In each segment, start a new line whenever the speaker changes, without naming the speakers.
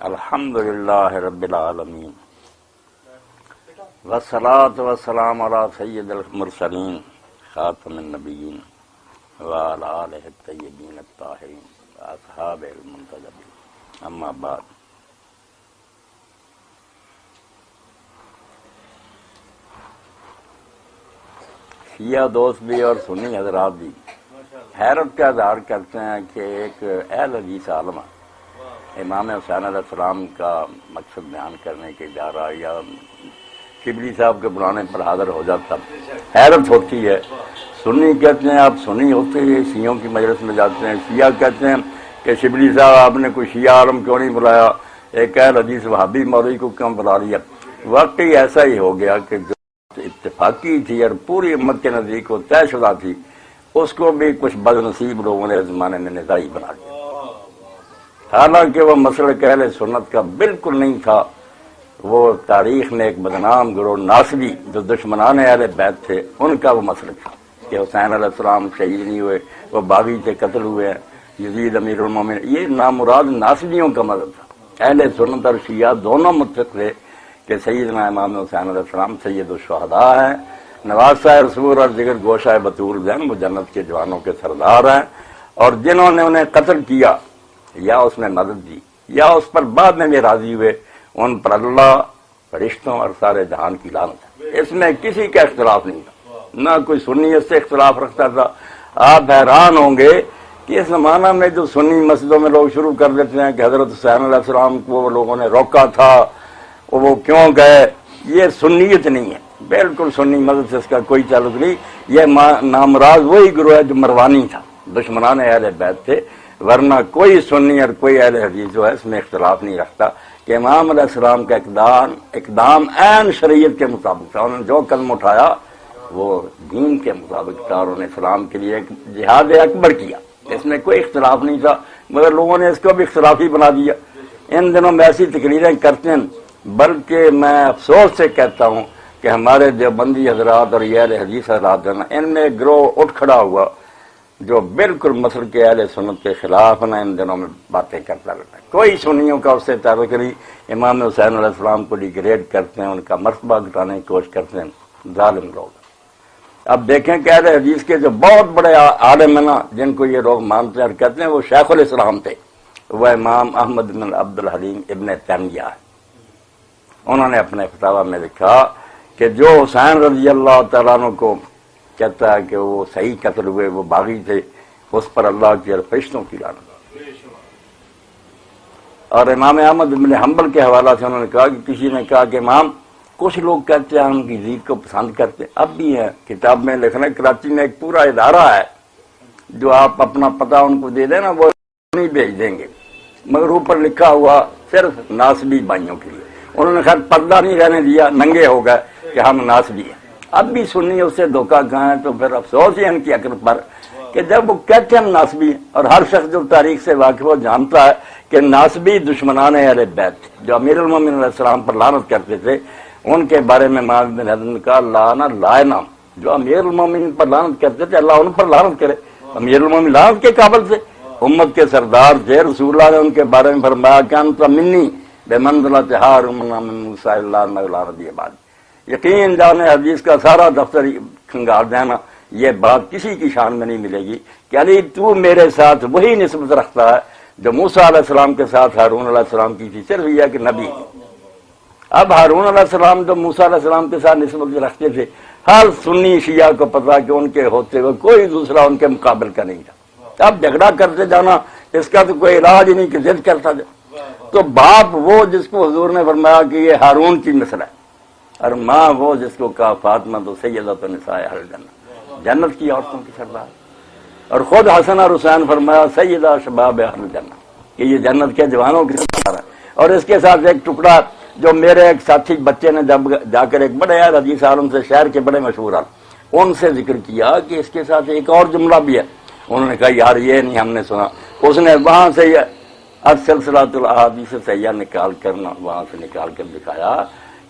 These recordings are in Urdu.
الحمدللہ رب العالمین والصلاة والسلام علی سید المرسلین خاتم النبیین وعلی آلہ الطیبین الطاہرین واصحابہ المنتجبین، اما بعد۔ شیعہ دوست بھی اور سنی حضرات بھی حیرت کا اظہار کرتے ہیں کہ ایک اہل حدیث عالم امام حسین علیہ السلام کا مقصد بیان کرنے کے جا رہا یا شبلی صاحب کے بلانے پر حاضر ہو جاتا، حیرت ہوتی ہے۔ سنی کہتے ہیں آپ سنی ہوتے ہیں، شیعوں کی مجلس میں جاتے ہیں، شیعہ کہتے ہیں کہ شبلی صاحب آپ نے کوئی شیعہ عالم کیوں نہیں بلایا، ایک اہل حدیث وہابی مولوی کو کیوں بلا لیا۔ واقعی ایسا ہی ہو گیا کہ جو اتفاقی تھی اور پوری امت کے نزدیک وہ طے شدہ تھی، اس کو بھی کچھ بد نصیب لوگوں نے زمانے میں نزاعی بنا دیا، حالانکہ وہ مسلک اہل سنت کا بالکل نہیں تھا۔ وہ تاریخ نے ایک بدنام گروہ ناصبی جو دشمنان اہل بیت تھے ان کا وہ مسلک تھا کہ حسین علیہ السلام شہید نہیں ہوئے، وہ باغی سے قتل ہوئے ہیں، یزید امیر المومنین، یہ نامراد ناصبیوں کا مذہب تھا۔ اہل سنت اور شیعہ دونوں متفق تھے کہ سیدنا امام حسین علیہ السلام سید الشہداء ہیں، نواسہ رسول اور دیگر گوشہ بطول ہیں، وہ جنت کے جوانوں کے سردار ہیں، اور جنہوں نے انہیں قتل کیا یا اس میں مدد دی یا اس پر بعد میں بھی راضی ہوئے، ان پر اللہ، فرشتوں اور سارے جہان کی لعنت ہے۔ اس میں کسی کا اختلاف نہیں تھا، نہ کوئی سنی اس سے اختلاف رکھتا تھا۔ آپ حیران ہوں گے کہ اس زمانہ میں جو سنی مسجدوں میں لوگ شروع کر دیتے ہیں کہ حضرت حسین علیہ السلام کو وہ لوگوں نے روکا تھا، وہ کیوں گئے، یہ سنیت نہیں ہے، بالکل سنی مذہب سے اس کا کوئی تعلق نہیں۔ یہ نامراض وہی گروہ ہے جو مروانی تھا، دشمنان اہل بیت تھے، ورنہ کوئی سنی اور کوئی اہل حدیث جو ہے اس میں اختلاف نہیں رکھتا کہ امام علیہ السلام کا اقدام عین شریعت کے مطابق تھا۔ انہوں نے جو قدم اٹھایا وہ دین کے مطابق تھا، اور انہوں نے اسلام کے لیے ایک جہاد اکبر کیا، اس میں کوئی اختلاف نہیں تھا، مگر لوگوں نے اس کو بھی اختلافی بنا دیا۔ ان دنوں میں ایسی تقریریں کرتے ہیں، بلکہ میں افسوس سے کہتا ہوں کہ ہمارے دیوبندی حضرات اور یہ اہل حدیث حضرات ہیں، ان میں گروہ اٹھ کھڑا ہوا جو بالکل مسلک کے اہل سنت کے خلاف نہ ان دنوں میں باتیں کرتا رہتا ہے۔ کوئی سنیوں کا اس سے تعلق نہیں، امام حسین علیہ السلام کو ڈیگریڈ کرتے ہیں، ان کا مرتبہ گھٹانے کی کوشش کرتے ہیں، ظالم لوگ۔ اب دیکھیں کہ اہل حدیث کے جو بہت بڑے عالم ہیں نا، جن کو یہ لوگ مانتے ہیں اور کہتے ہیں وہ شیخ الاسلام تھے، وہ امام احمد بن عبد الحلیم ابن تیمیہ ہے۔ انہوں نے اپنے فتاویٰ میں لکھا کہ جو حسین رضی اللہ تعالیٰ عنہ کو کہتا ہے کہ وہ صحیح قتل ہوئے، وہ باغی تھے، اس پر اللہ کی اور فرشتوں کی لعنت۔ اور امام احمد بن حنبل کے حوالہ سے انہوں نے کہا کہ کسی نے کہا کہ امام کچھ لوگ کہتے ہیں ہم یزید کو پسند کرتے، اب بھی ہیں، کتاب میں لکھنا، کراچی میں ایک پورا ادارہ ہے جو آپ اپنا پتہ ان کو دے دیں نا وہ نہیں بھیج دیں گے، مگر اوپر لکھا ہوا صرف ناصبی بھائیوں کے لیے۔ انہوں نے خیر پردہ نہیں رہنے دیا، ننگے ہو گئے کہ ہم ناصبی ہیں۔ اب بھی سنی اس سے دھوکہ کھائیں تو پھر افسوس ہے ان کی عقل پر کہ جب وہ کہتے ہیں ہم ناصبی ہیں، اور ہر شخص جو تاریخ سے واقف ہو جانتا ہے کہ ناصبی دشمنان اہل بیت جو امیر المومنین علیہ السلام پر لعنت کرتے تھے، ان کے بارے میں امام بن حزم نے کہا لانا لائنا، جو امیر المومنین پر لعنت کرتے تھے اللہ ان پر لعنت کرے۔ امیر المومنین لعنت کے قابل تھے، امت کے سردار تھے، رسول اللہ نے ان کے بارے میں فرمایا کہ انت منی بمنزلۃ ہارون من موسیٰ اللہ لعنت بعد۔ یقین جانے حدیث کا سارا دفتر کھنگال دینا، یہ بات کسی کی شان میں نہیں ملے گی کہ علی تو میرے ساتھ وہی نسبت رکھتا ہے جو موسیٰ علیہ السلام کے ساتھ ہارون علیہ السلام کی تھی، صرف یہ کہ نبی۔ اب ہارون علیہ السلام جو موسیٰ علیہ السلام کے ساتھ نسبت رکھتے تھے، ہر سنی شیعہ کو پتا کہ ان کے ہوتے ہوئے کوئی دوسرا ان کے مقابل کا نہیں تھا۔ اب جھگڑا کرتے جانا، اس کا تو کوئی علاج ہی نہیں کہ ضد کرتا جائے۔ تو باپ وہ جس کو حضور نے فرمایا کہ یہ ہارون کی نسل ہے، اور ماں وہ جس کو کہا فاطمہ تو سیدۃ نساء اہل الجنہ، جنت کی عورتوں کی سردار، اور خود حسن اور حسین فرمایا سیدہ شباب اہل الجنہ، کہ یہ جنت کے جوانوں کی سردار ہے۔ اور اس کے ساتھ ایک ٹکڑا جو میرے ایک ساتھی بچے نے جب جا کر ایک بڑے اہل حدیث عالم سے، شہر کے بڑے مشہور عالم، ان سے ذکر کیا کہ اس کے ساتھ ایک اور جملہ بھی ہے۔ انہوں نے کہا یار یہ نہیں ہم نے سنا۔ اس نے وہاں سے سلسلۃ الاحادیث سیاح نکال کر وہاں سے نکال کر دکھایا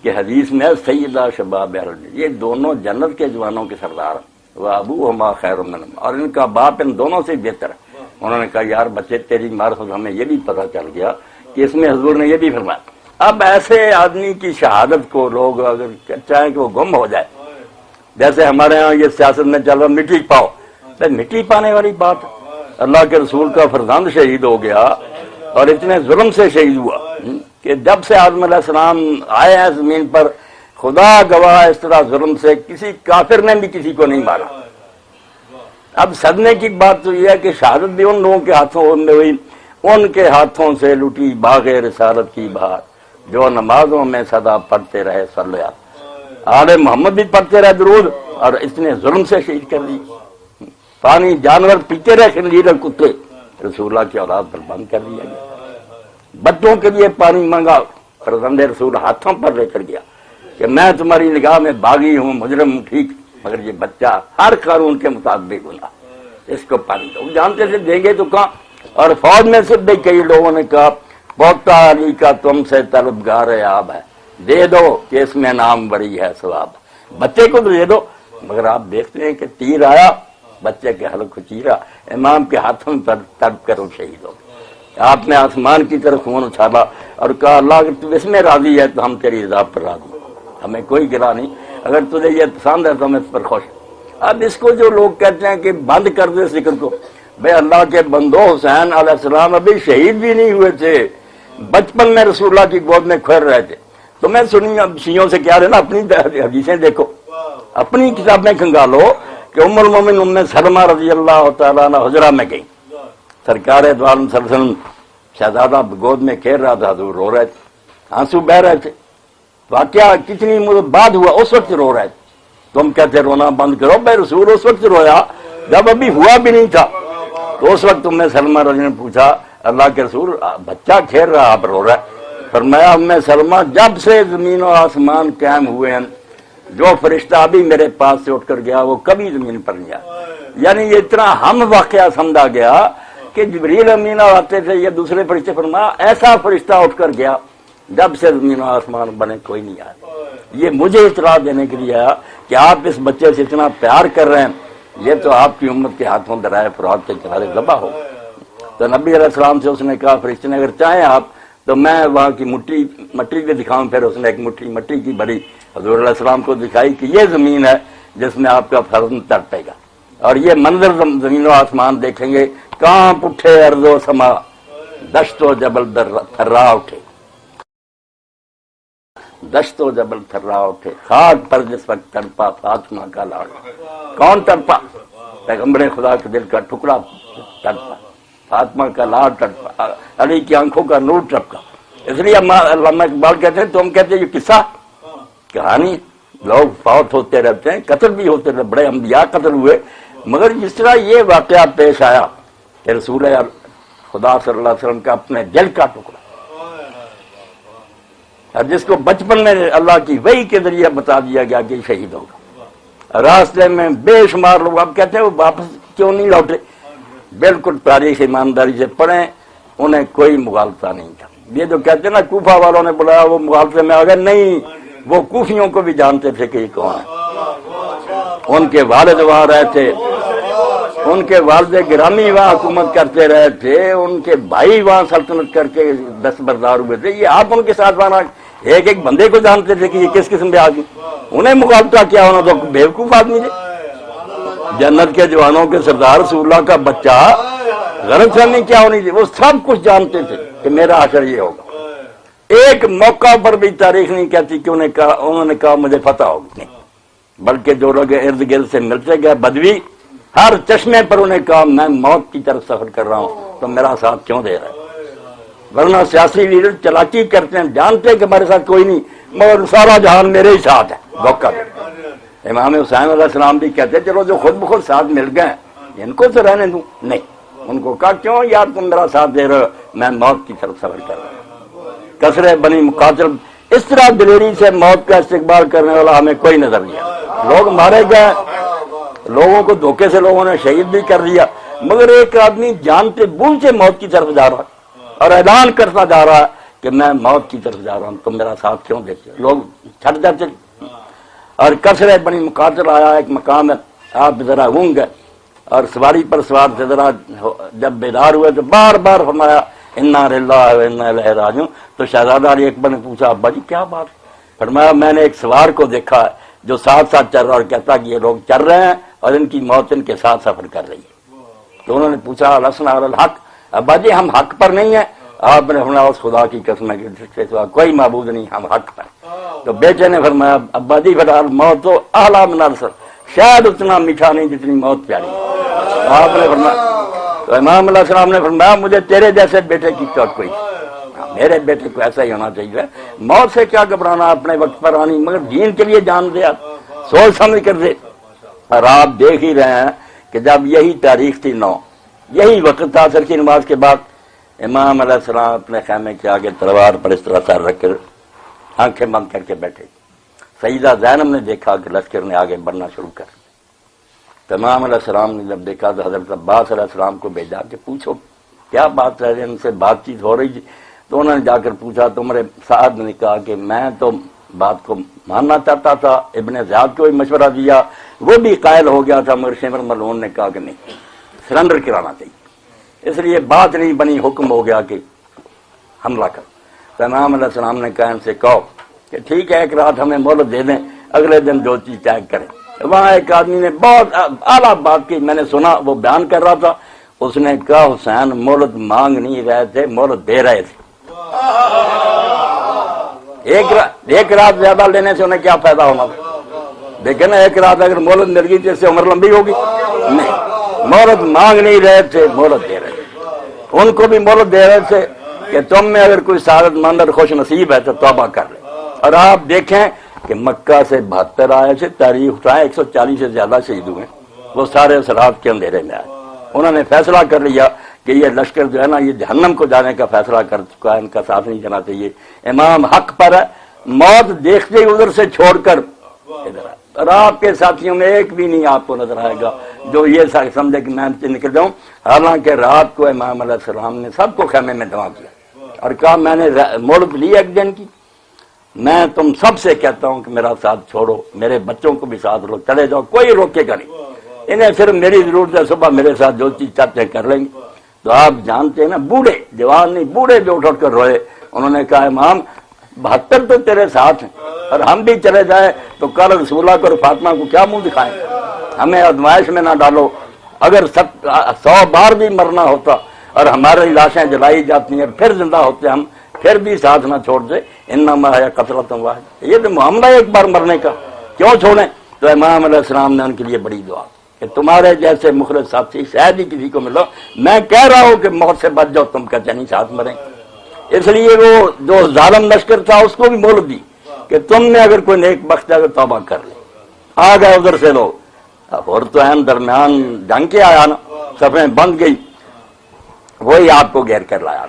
کہ حدیث میں سیدہ شباب اہل الجنہ، یہ دونوں جنت کے جوانوں کے سردار ہیں، وابوہما خیر منہما، اور ان کا باپ ان دونوں سے بہتر ہے۔ انہوں نے کہا یار بچے تیری معرفت ہمیں یہ بھی پتہ چل گیا کہ اس میں حضور نے یہ بھی فرمایا اب ایسے آدمی کی شہادت کو لوگ اگر چاہیں کہ وہ گم ہو جائے، جیسے ہمارے ہاں یہ سیاست میں چل رہا مٹی پاؤ، مٹی پانے والی بات، اللہ کے رسول کا فرزند شہید ہو گیا اور اتنے ظلم سے شہید ہوا کہ جب سے آدم علیہ السلام آئے ہیں زمین پر، خدا گواہ اس طرح ظلم سے کسی کافر نے بھی کسی کو نہیں مارا۔ اب صدمے کی بات تو یہ ہے کہ شہادت بھی ان لوگوں کے ہاتھوں میں ہوئی، ان کے ہاتھوں سے لوٹی باغ رسالت کی بہار، جو نمازوں میں صدا پڑھتے رہے صلوات، آل محمد بھی پڑھتے رہے درود، اور اتنے ظلم سے شہید کر دی۔ پانی جانور پیتے رہے خنزیر اور کتے، رسول اللہ کی اولاد پر بند کر دیا گیا۔ بچوں کے لیے پانی مانگا، فرزند رسول ہاتھوں پر لے کر گیا کہ میں تمہاری نگاہ میں باغی ہوں، مجرم ہوں، ٹھیک، مگر یہ بچہ ہر قانون کے مطابق گناہ، اس کو پانی دو۔ جانتے تھے دیں گے تو کہاں، اور فوج میں سے بھی کئی لوگوں نے کہا پوتا علی کا تم سے طلبگار آب ہے، دے دو کہ اس میں نام بڑی ہے ثواب، بچے کو تو دے دو۔ مگر آپ دیکھتے ہیں کہ تیر آیا، بچے کے حلق کو چیرا، امام کے ہاتھوں میں تڑپ کر وہ شہید ہو گئے۔ آپ نے آسمان کی طرف خون اچھالا اور کہا اللہ اگر تو اس میں راضی ہے تو ہم تیری رضا پر راضی، ہمیں کوئی گرا نہیں، اگر تجھے یہ پسند ہے تو ہم اس پر خوش ہیں۔ اب اس کو جو لوگ کہتے ہیں کہ بند کر دے ذکر کو، بے اللہ کے بندو، حسین علیہ السلام ابھی شہید بھی نہیں ہوئے تھے، بچپن میں رسول اللہ کی گود میں کھیر رہے تھے۔ تو میں سنی اب شیعوں سے کیا رہنا، اپنی حدیثیں دیکھو، اپنی کتابیں کھنگالو کہ ام المومن ام سلمہ رضی اللہ تعالیٰ عنہ حجرہ میں گئی، سرکار دو عالم صلی اللہ علیہ وسلم شہزادہ گود میں کھیر رہا تھا، حضور رو رہے تھے، آنسو بہ رہے تھے۔ واقعہ کتنی مدت بعد ہوا، اس وقت رو رہے تھے۔ تم کہتے رونا بند کرو، بھائی رسول اس وقت رویا جب ابھی ہوا بھی نہیں تھا۔ تو اس وقت ام سلمہ رضی نے پوچھا اللہ کے رسول بچہ کھیر رہا آپ رو رہا ہے؟ فرمایا ام سلمہ جب سے زمین و آسمان قائم ہوئے ہیں جو فرشتہ ابھی میرے پاس سے اٹھ کر گیا وہ کبھی زمین پر نہیں آیا۔ یعنی یہ اتنا ہم واقعہ سمجھا گیا کہ جبریل امین آتے تھے یا دوسرے فرشتے، فرمایا ایسا فرشتہ اٹھ کر گیا جب سے زمین و آسمان بنے کوئی نہیں آیا۔ یہ مجھے اطلاع دینے کے لیے آیا کہ آپ اس بچے سے اتنا پیار کر رہے ہیں، یہ تو آپ کی امت کے ہاتھوں درائے فرات کے کنارے ذبح ہو۔ تو نبی علیہ السلام سے اس نے کہا فرشتے نے اگر چاہیں آپ تو میں وہاں کی مٹی بھی دکھاؤں۔ پھر اس نے ایک مٹھی مٹی کی بڑی حضور علیہ السلام کو دکھائی کہ یہ زمین ہے جس میں آپ کا فرزند تڑپے گا، اور یہ منظر زمین و آسمان دیکھیں گے، کانپ اٹھے ارض و سما، دشت و جبل تھرا اٹھے، دشت و جبل تھرا اٹھے، خاک پر جس وقت تڑپا فاطمہ کا لاڈ۔ کون تڑپا؟ پیغمبر خدا کے دل کا ٹکڑا تڑپا، فاطمہ کا لاڈ تڑپا، علی کی آنکھوں کا نور تڑپا۔ اس لیے علامہ اقبال کہتے ہیں تم کہتے ہیں یہ قصہ کہانی، لوگ فوت ہوتے رہتے ہیں، قتل بھی ہوتے رہتے، بڑے انبیاء قتل ہوئے، مگر جس طرح یہ واقعہ پیش آیا کہ رسول خدا صلی اللہ علیہ وسلم کا اپنے دل کا ٹکڑا، اور جس کو بچپن میں اللہ کی وحی کے ذریعے بتا دیا گیا کہ شہید ہوگا، راستے میں بے شمار لوگ اب کہتے ہیں وہ واپس کیوں نہیں لوٹے؟ بالکل تاریخ ایمانداری سے پڑھیں، انہیں کوئی مغالطہ نہیں تھا۔ یہ جو کہتے ہیں نا کوفہ والوں نے بلایا وہ مغالطے میں آ گئے، نہیں، وہ کوفیوں کو بھی جانتے تھے کہ یہ کون ہے۔ ان کے والد وہاں رہے تھے، ان کے والد گرامی وہاں حکومت کرتے رہے تھے، ان کے بھائی وہاں سلطنت کر کے دستبردار ہوئے تھے، یہ آپ ان کے ساتھ وہاں ایک ایک بندے کو جانتے تھے کہ یہ کس قسم کے آدمی، انہیں مغالطہ کیا ہونا تو بیوقوف آدمی تھے۔ جنت کے جوانوں کے سردار رسول اللہ کا بچہ غلط فہمی کیا ہونی تھی، وہ سب کچھ جانتے تھے کہ میرا حشر یہ ہوگا۔ ایک موقع پر بھی تاریخ نہیں کہتی کہ انہوں نے کہا مجھے فتح ہوگی، نہیں، بلکہ جو لوگ ارد گرد سے ملتے گئے بدوی، ہر چشمے پر انہیں کہا میں موت کی طرف سفر کر رہا ہوں تو میرا ساتھ کیوں دے رہا ہے؟ ورنہ سیاسی لیڈر چلاکی کرتے ہیں، جانتے کہ ہمارے ساتھ کوئی نہیں مگر سارا جہان میرے ہی ساتھ ہے، دھوکہ دے۔ امام حسین علیہ السلام بھی کہتے چلو جو خود بخود ساتھ مل گئے ان کو تو رہنے دوں، نہیں، ان کو کہا کیوں یار تم میرا ساتھ دے رہے ہو، میں موت کی طرف سفر کر رہا ہوں۔ کثرے بنی مقاتل، اس طرح دلیری سے موت کا استقبال کرنے والا ہمیں کوئی نظر نہیں آیا۔ لوگ مارے گئے، لوگوں کو دھوکے سے لوگوں نے شہید بھی کر دیا، مگر ایک آدمی جانتے بوجھتے موت کی طرف جا رہا اور اعلان کرتا جا رہا ہے کہ میں موت کی طرف جا رہا ہوں، تم میرا ساتھ کیوں دیتے؟ لوگ چھٹ جاتے۔ اور کثرے بنی مقاتل آیا ایک مقام ہے، آپ ذرا اونگ گئے اور سواری پر سوار تھے، ذرا جب بیدار ہوئے تو بار بار فرمایا انا للہ و انا الیہ راجعون۔ تو شہزادہ علی اکبر نے پوچھا ابا جی کیا بات؟ فرمایا میں نے ایک سوار کو دیکھا ہے جو ساتھ ساتھ چل رہا اور کہتا کہ یہ لوگ چل رہے ہیں اور ان کی موت ان کے ساتھ سفر کر رہی ہے۔ تو انہوں نے پوچھا لسنا علی الحق، ابا جی ہم حق پر نہیں ہیں؟ آپ نے فرمایا اس خدا کی قسم ہے کہ جس کے سوا کوئی معبود نہیں، ہم حق پر۔ تو بیٹے نے فرمایا ابا جی فی الحال موت تو اعلیٰ من الرسل، شاید اتنا میٹھا نہیں جتنی موت پیاری ہے۔ آپ نے فرمایا تو امام علیہ السلام نے فرمایا مجھے تیرے جیسے بیٹے کی چوٹ کوئی، میرے بیٹے کو ایسا ہی ہونا چاہیے، موت سے کیا گھبرانا، اپنے وقت پر آنی، مگر دین کے لیے جان دے، سوچ سمجھ کر دے۔ اور آپ دیکھ ہی رہے ہیں کہ جب یہی تاریخ تھی 9، یہی وقت تھا عصر کی نماز کے بعد، امام علیہ السلام اپنے خیمے کے آگے تلوار پر اس طرح سر رکھ کر آنکھیں بند کر کے بیٹھے۔ سیدہ زینب نے دیکھا کہ لشکر نے آگے بڑھنا شروع کر، تو امام علیہ السلام نے جب دیکھا تو حضرت عباس علیہ السلام کو بھیجا کہ پوچھو کیا بات ہے، ان سے بات چیت ہو رہی تھی۔ تو انہوں نے جا کر پوچھا تو عمر سعد نے کہا کہ میں تو بات کو ماننا چاہتا تھا، ابن زیاد کو بھی مشورہ دیا، وہ بھی قائل ہو گیا تھا، مگر شمر ملعون نے کہا کہ نہیں، سرنڈر کرانا چاہیے، اس لیے بات نہیں بنی، حکم ہو گیا کہ حملہ کر۔ تو امام علیہ السلام نے کہا ان سے کہو کہ ٹھیک ہے ایک رات ہمیں مہلت دے دیں، اگلے دن جو چیز چیک کریں۔ وہاں ایک آدمی نے بہت اعلیٰ بات کی، میں نے سنا، وہ بیان کر رہا تھا، اس نے کہا حسین مہلت مانگ نہیں رہے تھے، مہلت دے رہے تھے۔ ایک رات زیادہ لینے سے انہیں کیا فائدہ ہونا تھا؟ لیکن ایک رات اگر مہلت مل گئی تو اس سے عمر لمبی ہوگی؟ نہیں، مہلت مانگ نہیں رہے تھے، مہلت دے رہے تھے۔ ان کو بھی مہلت دے رہے تھے کہ تم میں اگر کوئی سعادت مند اور خوش نصیب ہے تو توبہ کر لے۔ اور آپ دیکھیں کہ مکہ سے 72 آئے تھے، تاریخ اٹھائے 140 سے زیادہ شہید ہوئے، وہ سارے رات کے اندھیرے میں آئے۔ انہوں نے فیصلہ کر لیا کہ یہ لشکر جو ہے نا یہ جہنم کو جانے کا فیصلہ کر چکا ہے، ان کا ساتھ نہیں جانا چاہیے، امام حق پر ہے۔ موت دیکھتے ہی ادھر سے چھوڑ کر ادھر آئے، اور آپ کے ساتھیوں میں ایک بھی نہیں آپ کو نظر آئے گا جو یہ سمجھے کہ میں نکل جاؤں۔ حالانکہ رات کو امام علیہ السلام نے سب کو خیمے میں جمع کیا اور کہا میں نے مہلت لی ایک دن کی، میں تم سب سے کہتا ہوں کہ میرا ساتھ چھوڑو، میرے بچوں کو بھی ساتھ لو، چلے جاؤ، کوئی روکے گا نہیں، انہیں صرف میری ضرورت ہے، صبح میرے ساتھ جو چیز چاہتے ہیں کر لیں گے۔ تو آپ جانتے ہیں نا، بوڑھے جوان نہیں، بوڑھے جو اٹھ کر روئے، انہوں نے کہا امام 72 تو تیرے ساتھ ہیں اور ہم بھی چلے جائیں تو کل رسول اللہ کو اور فاطمہ کو کیا منہ دکھائیں، ہمیں آزمائش میں نہ ڈالو۔ اگر 100 بار بھی مرنا ہوتا اور ہماری لاشیں جلائی جاتی ہیں اور پھر زندہ ہوتے ہم، پھر بھی ساتھ نہ چھوڑ دے، انما ہے قتلۃ واحدۃ، یہ تو معاملہ ایک بار مرنے کا، کیوں چھوڑیں؟ تو امام علیہ السلام نے ان کے لیے بڑی دعا کہ تمہارے جیسے مخلص ساتھی شاید ہی کسی کو ملو، میں کہہ رہا ہوں کہ موت سے بچ جاؤ، تم کہتے نہیں ساتھ مریں۔ اس لیے وہ جو ظالم لشکر تھا اس کو بھی مہلت دی کہ تم نے اگر کوئی نیک بخت ہے تو توبہ کر لے۔ آ گئے ادھر سے لوگ، اور تو اہم درمیان جنگ کے آیا نا، صفیں بند گئی، وہی آپ کو گھیر کر لایا،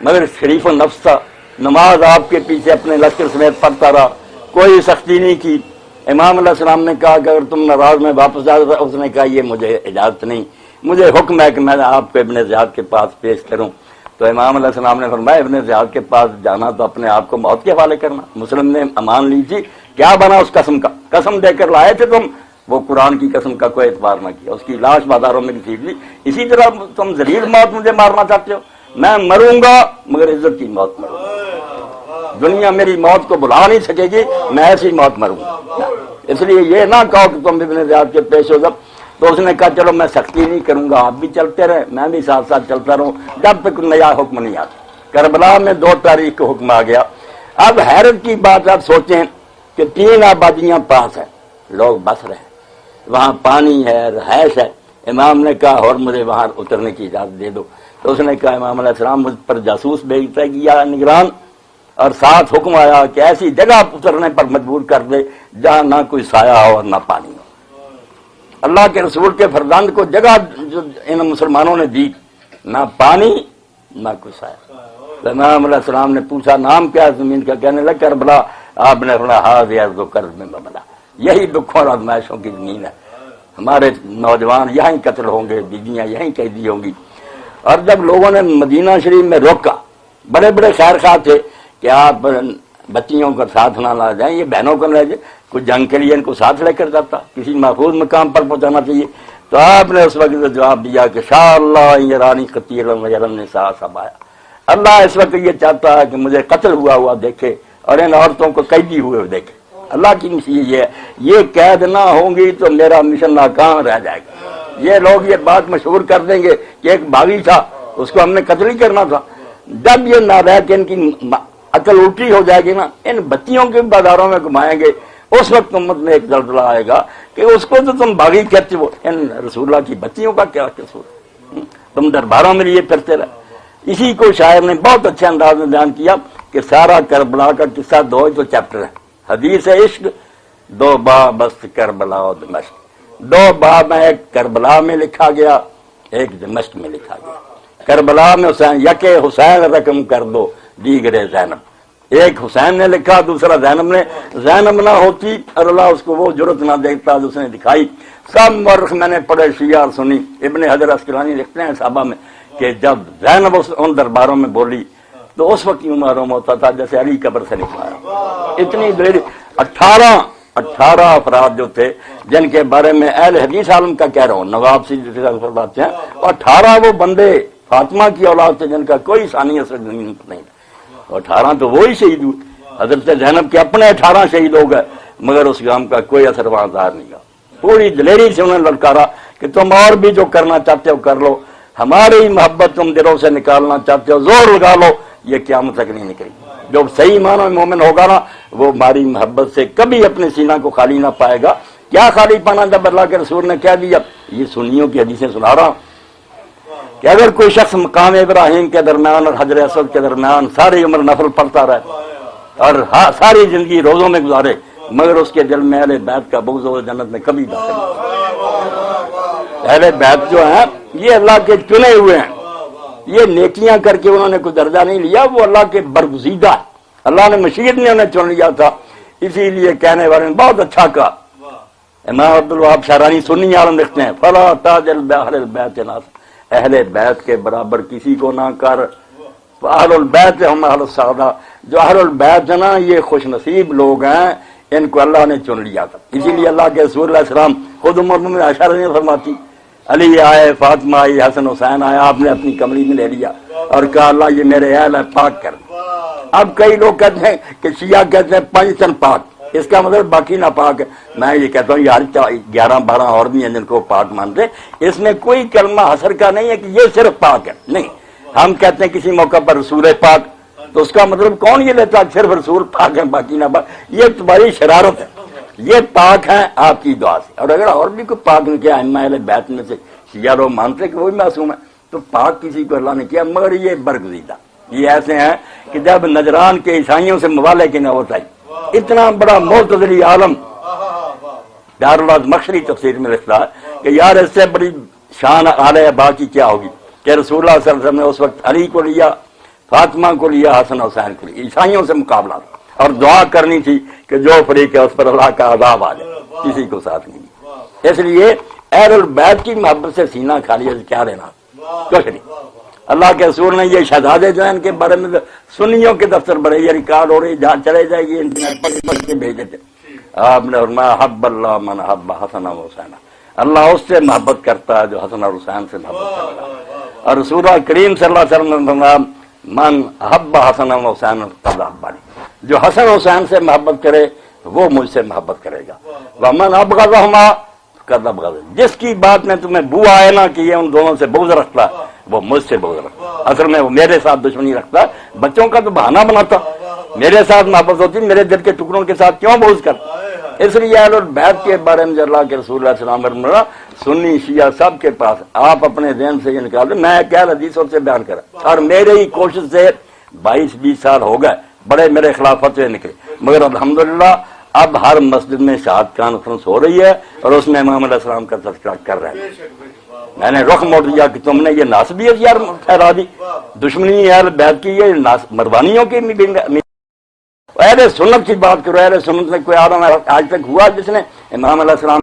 مگر شریف النفس تھا، نماز آپ کے پیچھے اپنے لشکر سمیت پڑھتا رہا، کوئی سختی نہیں کی۔ امام علیہ السلام نے کہا کہ اگر تم ناراض میں واپس جا، اس نے کہا یہ مجھے اجازت نہیں، مجھے حکم ہے کہ میں آپ کو ابن زیاد کے پاس پیش کروں۔ تو امام علیہ السلام نے فرمایا ابن زیاد کے پاس جانا تو اپنے آپ کو موت کے حوالے کرنا۔ مسلم نے امان لی تھی، کیا بنا اس قسم کا؟ قسم دے کر لائے تھے تم، وہ قرآن کی قسم کا کوئی اعتبار نہ کیا، اس کی لاش بازاروں میں گھسیٹ لی۔ اسی طرح تم ذلیل موت مجھے مارنا چاہتے ہو، میں مروں گا مگر عزت کی موت مروں گا، دنیا میری موت کو بلا نہیں سکے گی، میں ایسی موت مروں گا۔ اس لیے یہ نہ کہو کہ تم ابن زیاد کے پیش ہو جب۔ تو اس نے کہا چلو میں سختی نہیں کروں گا، آپ بھی چلتے رہے، میں بھی ساتھ ساتھ چلتا رہوں جب تک نیا حکم نہیں آتا۔ کربلا میں 2 تاریخ کو حکم آ گیا۔ اب حیرت کی بات آپ سوچیں کہ 3 آبادیاں پاس ہیں، لوگ بس رہے ہیں، وہاں پانی ہے، رہائش ہے۔ امام نے کہا اور مجھے وہاں اترنے کی اجازت دے دو۔ تو اس نے کہا امام علیہ السلام مجھ پر جاسوس بھیجتا کیا نگران، اور ساتھ حکم آیا کہ ایسی جگہ اترنے پر مجبور کر دے جہاں نہ کوئی سایہ ہو اور نہ پانی ہو۔ اللہ کے رسول کے فرزند کو جگہ جو ان مسلمانوں نے دی، نہ پانی نہ کوئی سایہ۔ امام علیہ السلام نے پوچھا نام کیا زمین کا؟ کہنے لگا کربلا۔ آپ نے فرمایا ہاذ ارض کرب میں ببلا، یہی دکھوں اور آزمائشوں کی زمین ہے، ہمارے نوجوان یہیں قتل ہوں گے، بیویاں یہیں قیدی ہوں گی۔ اور جب لوگوں نے مدینہ شریف میں روکا، بڑے بڑے خیر خواہ تھے کہ آپ بچیوں کو ساتھ نہ لا جائیں، یہ بہنوں کو لے جائیں، کوئی جنگ کے لیے ان کو ساتھ لے کر جاتا، کسی محفوظ مقام پر پہنچانا چاہیے۔ تو آپ نے اس وقت جواب دیا کہ شاء اللہ یرانی قتیل ویرن نساء سب آیا، اللہ اس وقت یہ چاہتا ہے کہ مجھے قتل ہوا دیکھے اور ان عورتوں کو قیدی ہوئے دیکھے۔ اللہ کی مشین یہ قید نہ ہوں گی تو میرا مشن ناکام رہ جائے گا۔ یہ لوگ یہ بات مشہور کر دیں گے کہ ایک باغی تھا، اس کو ہم نے قتل ہی کرنا تھا۔ جب یہ نہ رہ کے ان کی عقل الٹی ہو جائے گی نا، ان بچیوں کے بازاروں میں گھمائیں گے، اس وقت امت میں ایک زلزلہ آئے گا کہ اس کو تو تم باغی کہتے ہو، ان رسول اللہ کی بچیوں کا کیا قصور، تم درباروں میں لیے پھرتے رہے۔ اسی کو شاعر نے بہت اچھے انداز میں بیان کیا کہ سارا کربلا کا قصہ دو ہی تو چیپٹر ہے، حدیث عشق، دو باب بست کربلا و دمشق۔ دو باب ہیں، ایک کربلا میں لکھا گیا، ایک دمشق میں لکھا گیا۔ کربلا میں حسین یکے حسین رقم کر دو دیگرے زینب، ایک حسین نے لکھا، دوسرا زینب نے۔ زینب نہ ہوتی اور اللہ اس کو وہ جرت نہ دیتا جو اس نے دکھائی۔ سب مورخ میں نے پڑھے، شیعہ اور سنی۔ ابن حجر عسقلانی لکھتے ہیں صحابہ میں کہ جب زینب ان درباروں میں بولی تو اس وقت یوں معلوم ہوتا تھا جیسے علی قبر سے نکلا ہے۔ اتنی دیر 18 افراد جو تھے جن کے بارے میں اہل حدیث عالم کا کہہ رہا ہوں، نواب سی فرماتے ہیں، 18 وہ بندے فاطمہ کی اولاد تھے جن کا کوئی ثانی اثر نہیں تھا۔ 18 تو وہی شہید ہوئے، حضرت زینب کے اپنے 18 شہید ہو گئے، مگر اس کام کا کوئی اثر وہاں ظاہر نہیں ہوا۔ پوری دلیری سے انہوں نے للکارا کہ تم اور بھی جو کرنا چاہتے ہو کر لو، ہماری محبت تم دلوں سے نکالنا چاہتے ہو، زور لگا لو، یہ قیامت تک نہیں نکلے گی۔ جو صحیح معنوں میں مومن ہوگا نا، وہ ہماری محبت سے کبھی اپنے سینہ کو خالی نہ پائے گا۔ کیا خالی پانا؟ جب اللہ کے رسول نے کہہ دیا، یہ سنیوں کی حدیثیں سنا رہا ہوں کہ اگر کوئی شخص مقام ابراہیم کے درمیان اور حجر اسود کے درمیان ساری عمر نفل پڑھتا رہے اور ساری زندگی روزوں میں گزارے، مگر اس کے دل میں اہل بیت کا بغض ہو، جنت میں کبھی داخل نہیں۔ اہل بیت جو ہیں یہ اللہ کے چنے ہوئے ہیں، یہ نیکیاں کر کے انہوں نے کوئی درجہ نہیں لیا، وہ اللہ کے برگزیدہ ہے، اللہ نے مشیت نے انہیں چن لیا تھا۔ اسی لیے کہنے والے نے بہت اچھا کہا، امام عبدالوہاب شعرانی سنی عالم لکھتے ہیں، فلا تاجل باہل البیت ناس، اہل بیت کے برابر کسی کو نہ کر، اہل البیت ہم اہل السعادہ، جو اہل البیت ہے نا یہ خوش نصیب لوگ ہیں، ان کو اللہ نے چن لیا تھا۔ اسی لیے اللہ کے رسول علیہ السلام خود عمر بن عائشہ رضی اللہ فرماتی، علی آئے، فاطمہ آئی، حسن حسین آیا، آپ نے اپنی کمری میں لے لیا اور کہا اللہ یہ میرے اہل ہے، پاک کر۔ اب کئی لوگ کہتے ہیں کہ شیعہ کہتے ہیں 5 تن پاک، اس کا مطلب باقی نہ پاک ہے۔ میں یہ کہتا ہوں یار 11-12 اور بھی ہیں جن کو پاک مانتے، اس میں کوئی کلمہ حسر کا نہیں ہے کہ یہ صرف پاک ہے، نہیں۔ ہم کہتے ہیں کسی موقع پر رسول پاک، تو اس کا مطلب کون یہ لیتا ہے صرف رسول پاک ہے باقی نہ پاک؟ یہ تمہاری شرارت ہے، یہ پاک ہیں آپ کی دعا سے۔ اور اگر اور بھی کوئی پاک نے کیا، ائمہ اہل بیت میں سے شیعہ لوگ مانتے کہ وہی معصوم ہے، تو پاک کسی کو اللہ نے کیا، مگر یہ برگزیدہ۔ یہ ایسے ہیں کہ جب نجران کے عیسائیوں سے موالے کی نوبت آئی، اتنا بڑا معتزلی عالم دارالمخشری تفسیر میں لکھتا ہے کہ یار اس سے بڑی شان اعلی ابا کی کیا ہوگی کہ رسول اللہ صلی اللہ علیہ وسلم نے اس وقت علی کو لیا، فاطمہ کو لیا، حسن حسین کو لیا، عیسائیوں سے مقابلہ اور دعا کرنی تھی کہ جو فریق ہے اس پر اللہ کا عذاب آ جائے، کسی کو ساتھ نہیں۔ اس لیے اہل البیت کی محبت سے سینہ خالی ہے، کیا لینا، کچھ نہیں۔ اللہ کے رسول نے یہ شہزادے جو ہیں ان کے بارے میں سنیوں کے دفتر بڑے، یہ ریکارڈ ہو رہی، جہاں چلے جائے گی انٹرنیٹ پر پڑھ کے بھیج دیتے۔ آپ نے فرمایا حب اللہ من حب حسن و حسین، اللہ اس سے محبت کرتا ہے جو حسن اور حسین سے محبت کرتا ہے۔ اور رسول کریم صلی اللہ علیہ وسلم نے فرمایا من حب حسن و حسین قد حبنی، جو حسن حسین سے محبت کرے وہ مجھ سے محبت کرے گا۔ ومن ابغضہما قد ابغضنی، جس کی بات میں تمہیں بو آئے نا کہ یہ ان دونوں سے بغض رکھتا ہے، وہ مجھ سے بغض رکھتا ہے۔ اصل میں وہ میرے ساتھ دشمنی رکھتا ہے، بچوں کا تو بہانہ بناتا، میرے ساتھ محبت ہوتی، میرے دل کے ٹکڑوں کے ساتھ کیوں بغض کرتا؟ اس لیے اہل البیت کے بارے میں اللہ کے رسول علیہ السلام فرمایا سنی شیعہ سب کے پاس، آپ اپنے ذہن سے یہ نکال دیں، میں کیا حدیثوں سے بیان کرا، اور میرے ہی کوشش سے 22-20 سال ہو گئے، بڑے میرے خلاف فتوے نکلے، مگر الحمدللہ اب ہر مسجد میں شہادت کانفرنس ہو رہی ہے اور اس میں امام علیہ السلام کا تذکرہ کر رہے ہیں۔ میں نے رخ موڑ دیا کہ تم نے یہ ناسبیت یار پھیلا دی، دشمنی اہل بیت کی، یہ مروانیوں کی اہل سنت کی بات کرو۔ اہل سنت میں کوئی عالم آج تک ہوا جس نے امام علیہ السلام؟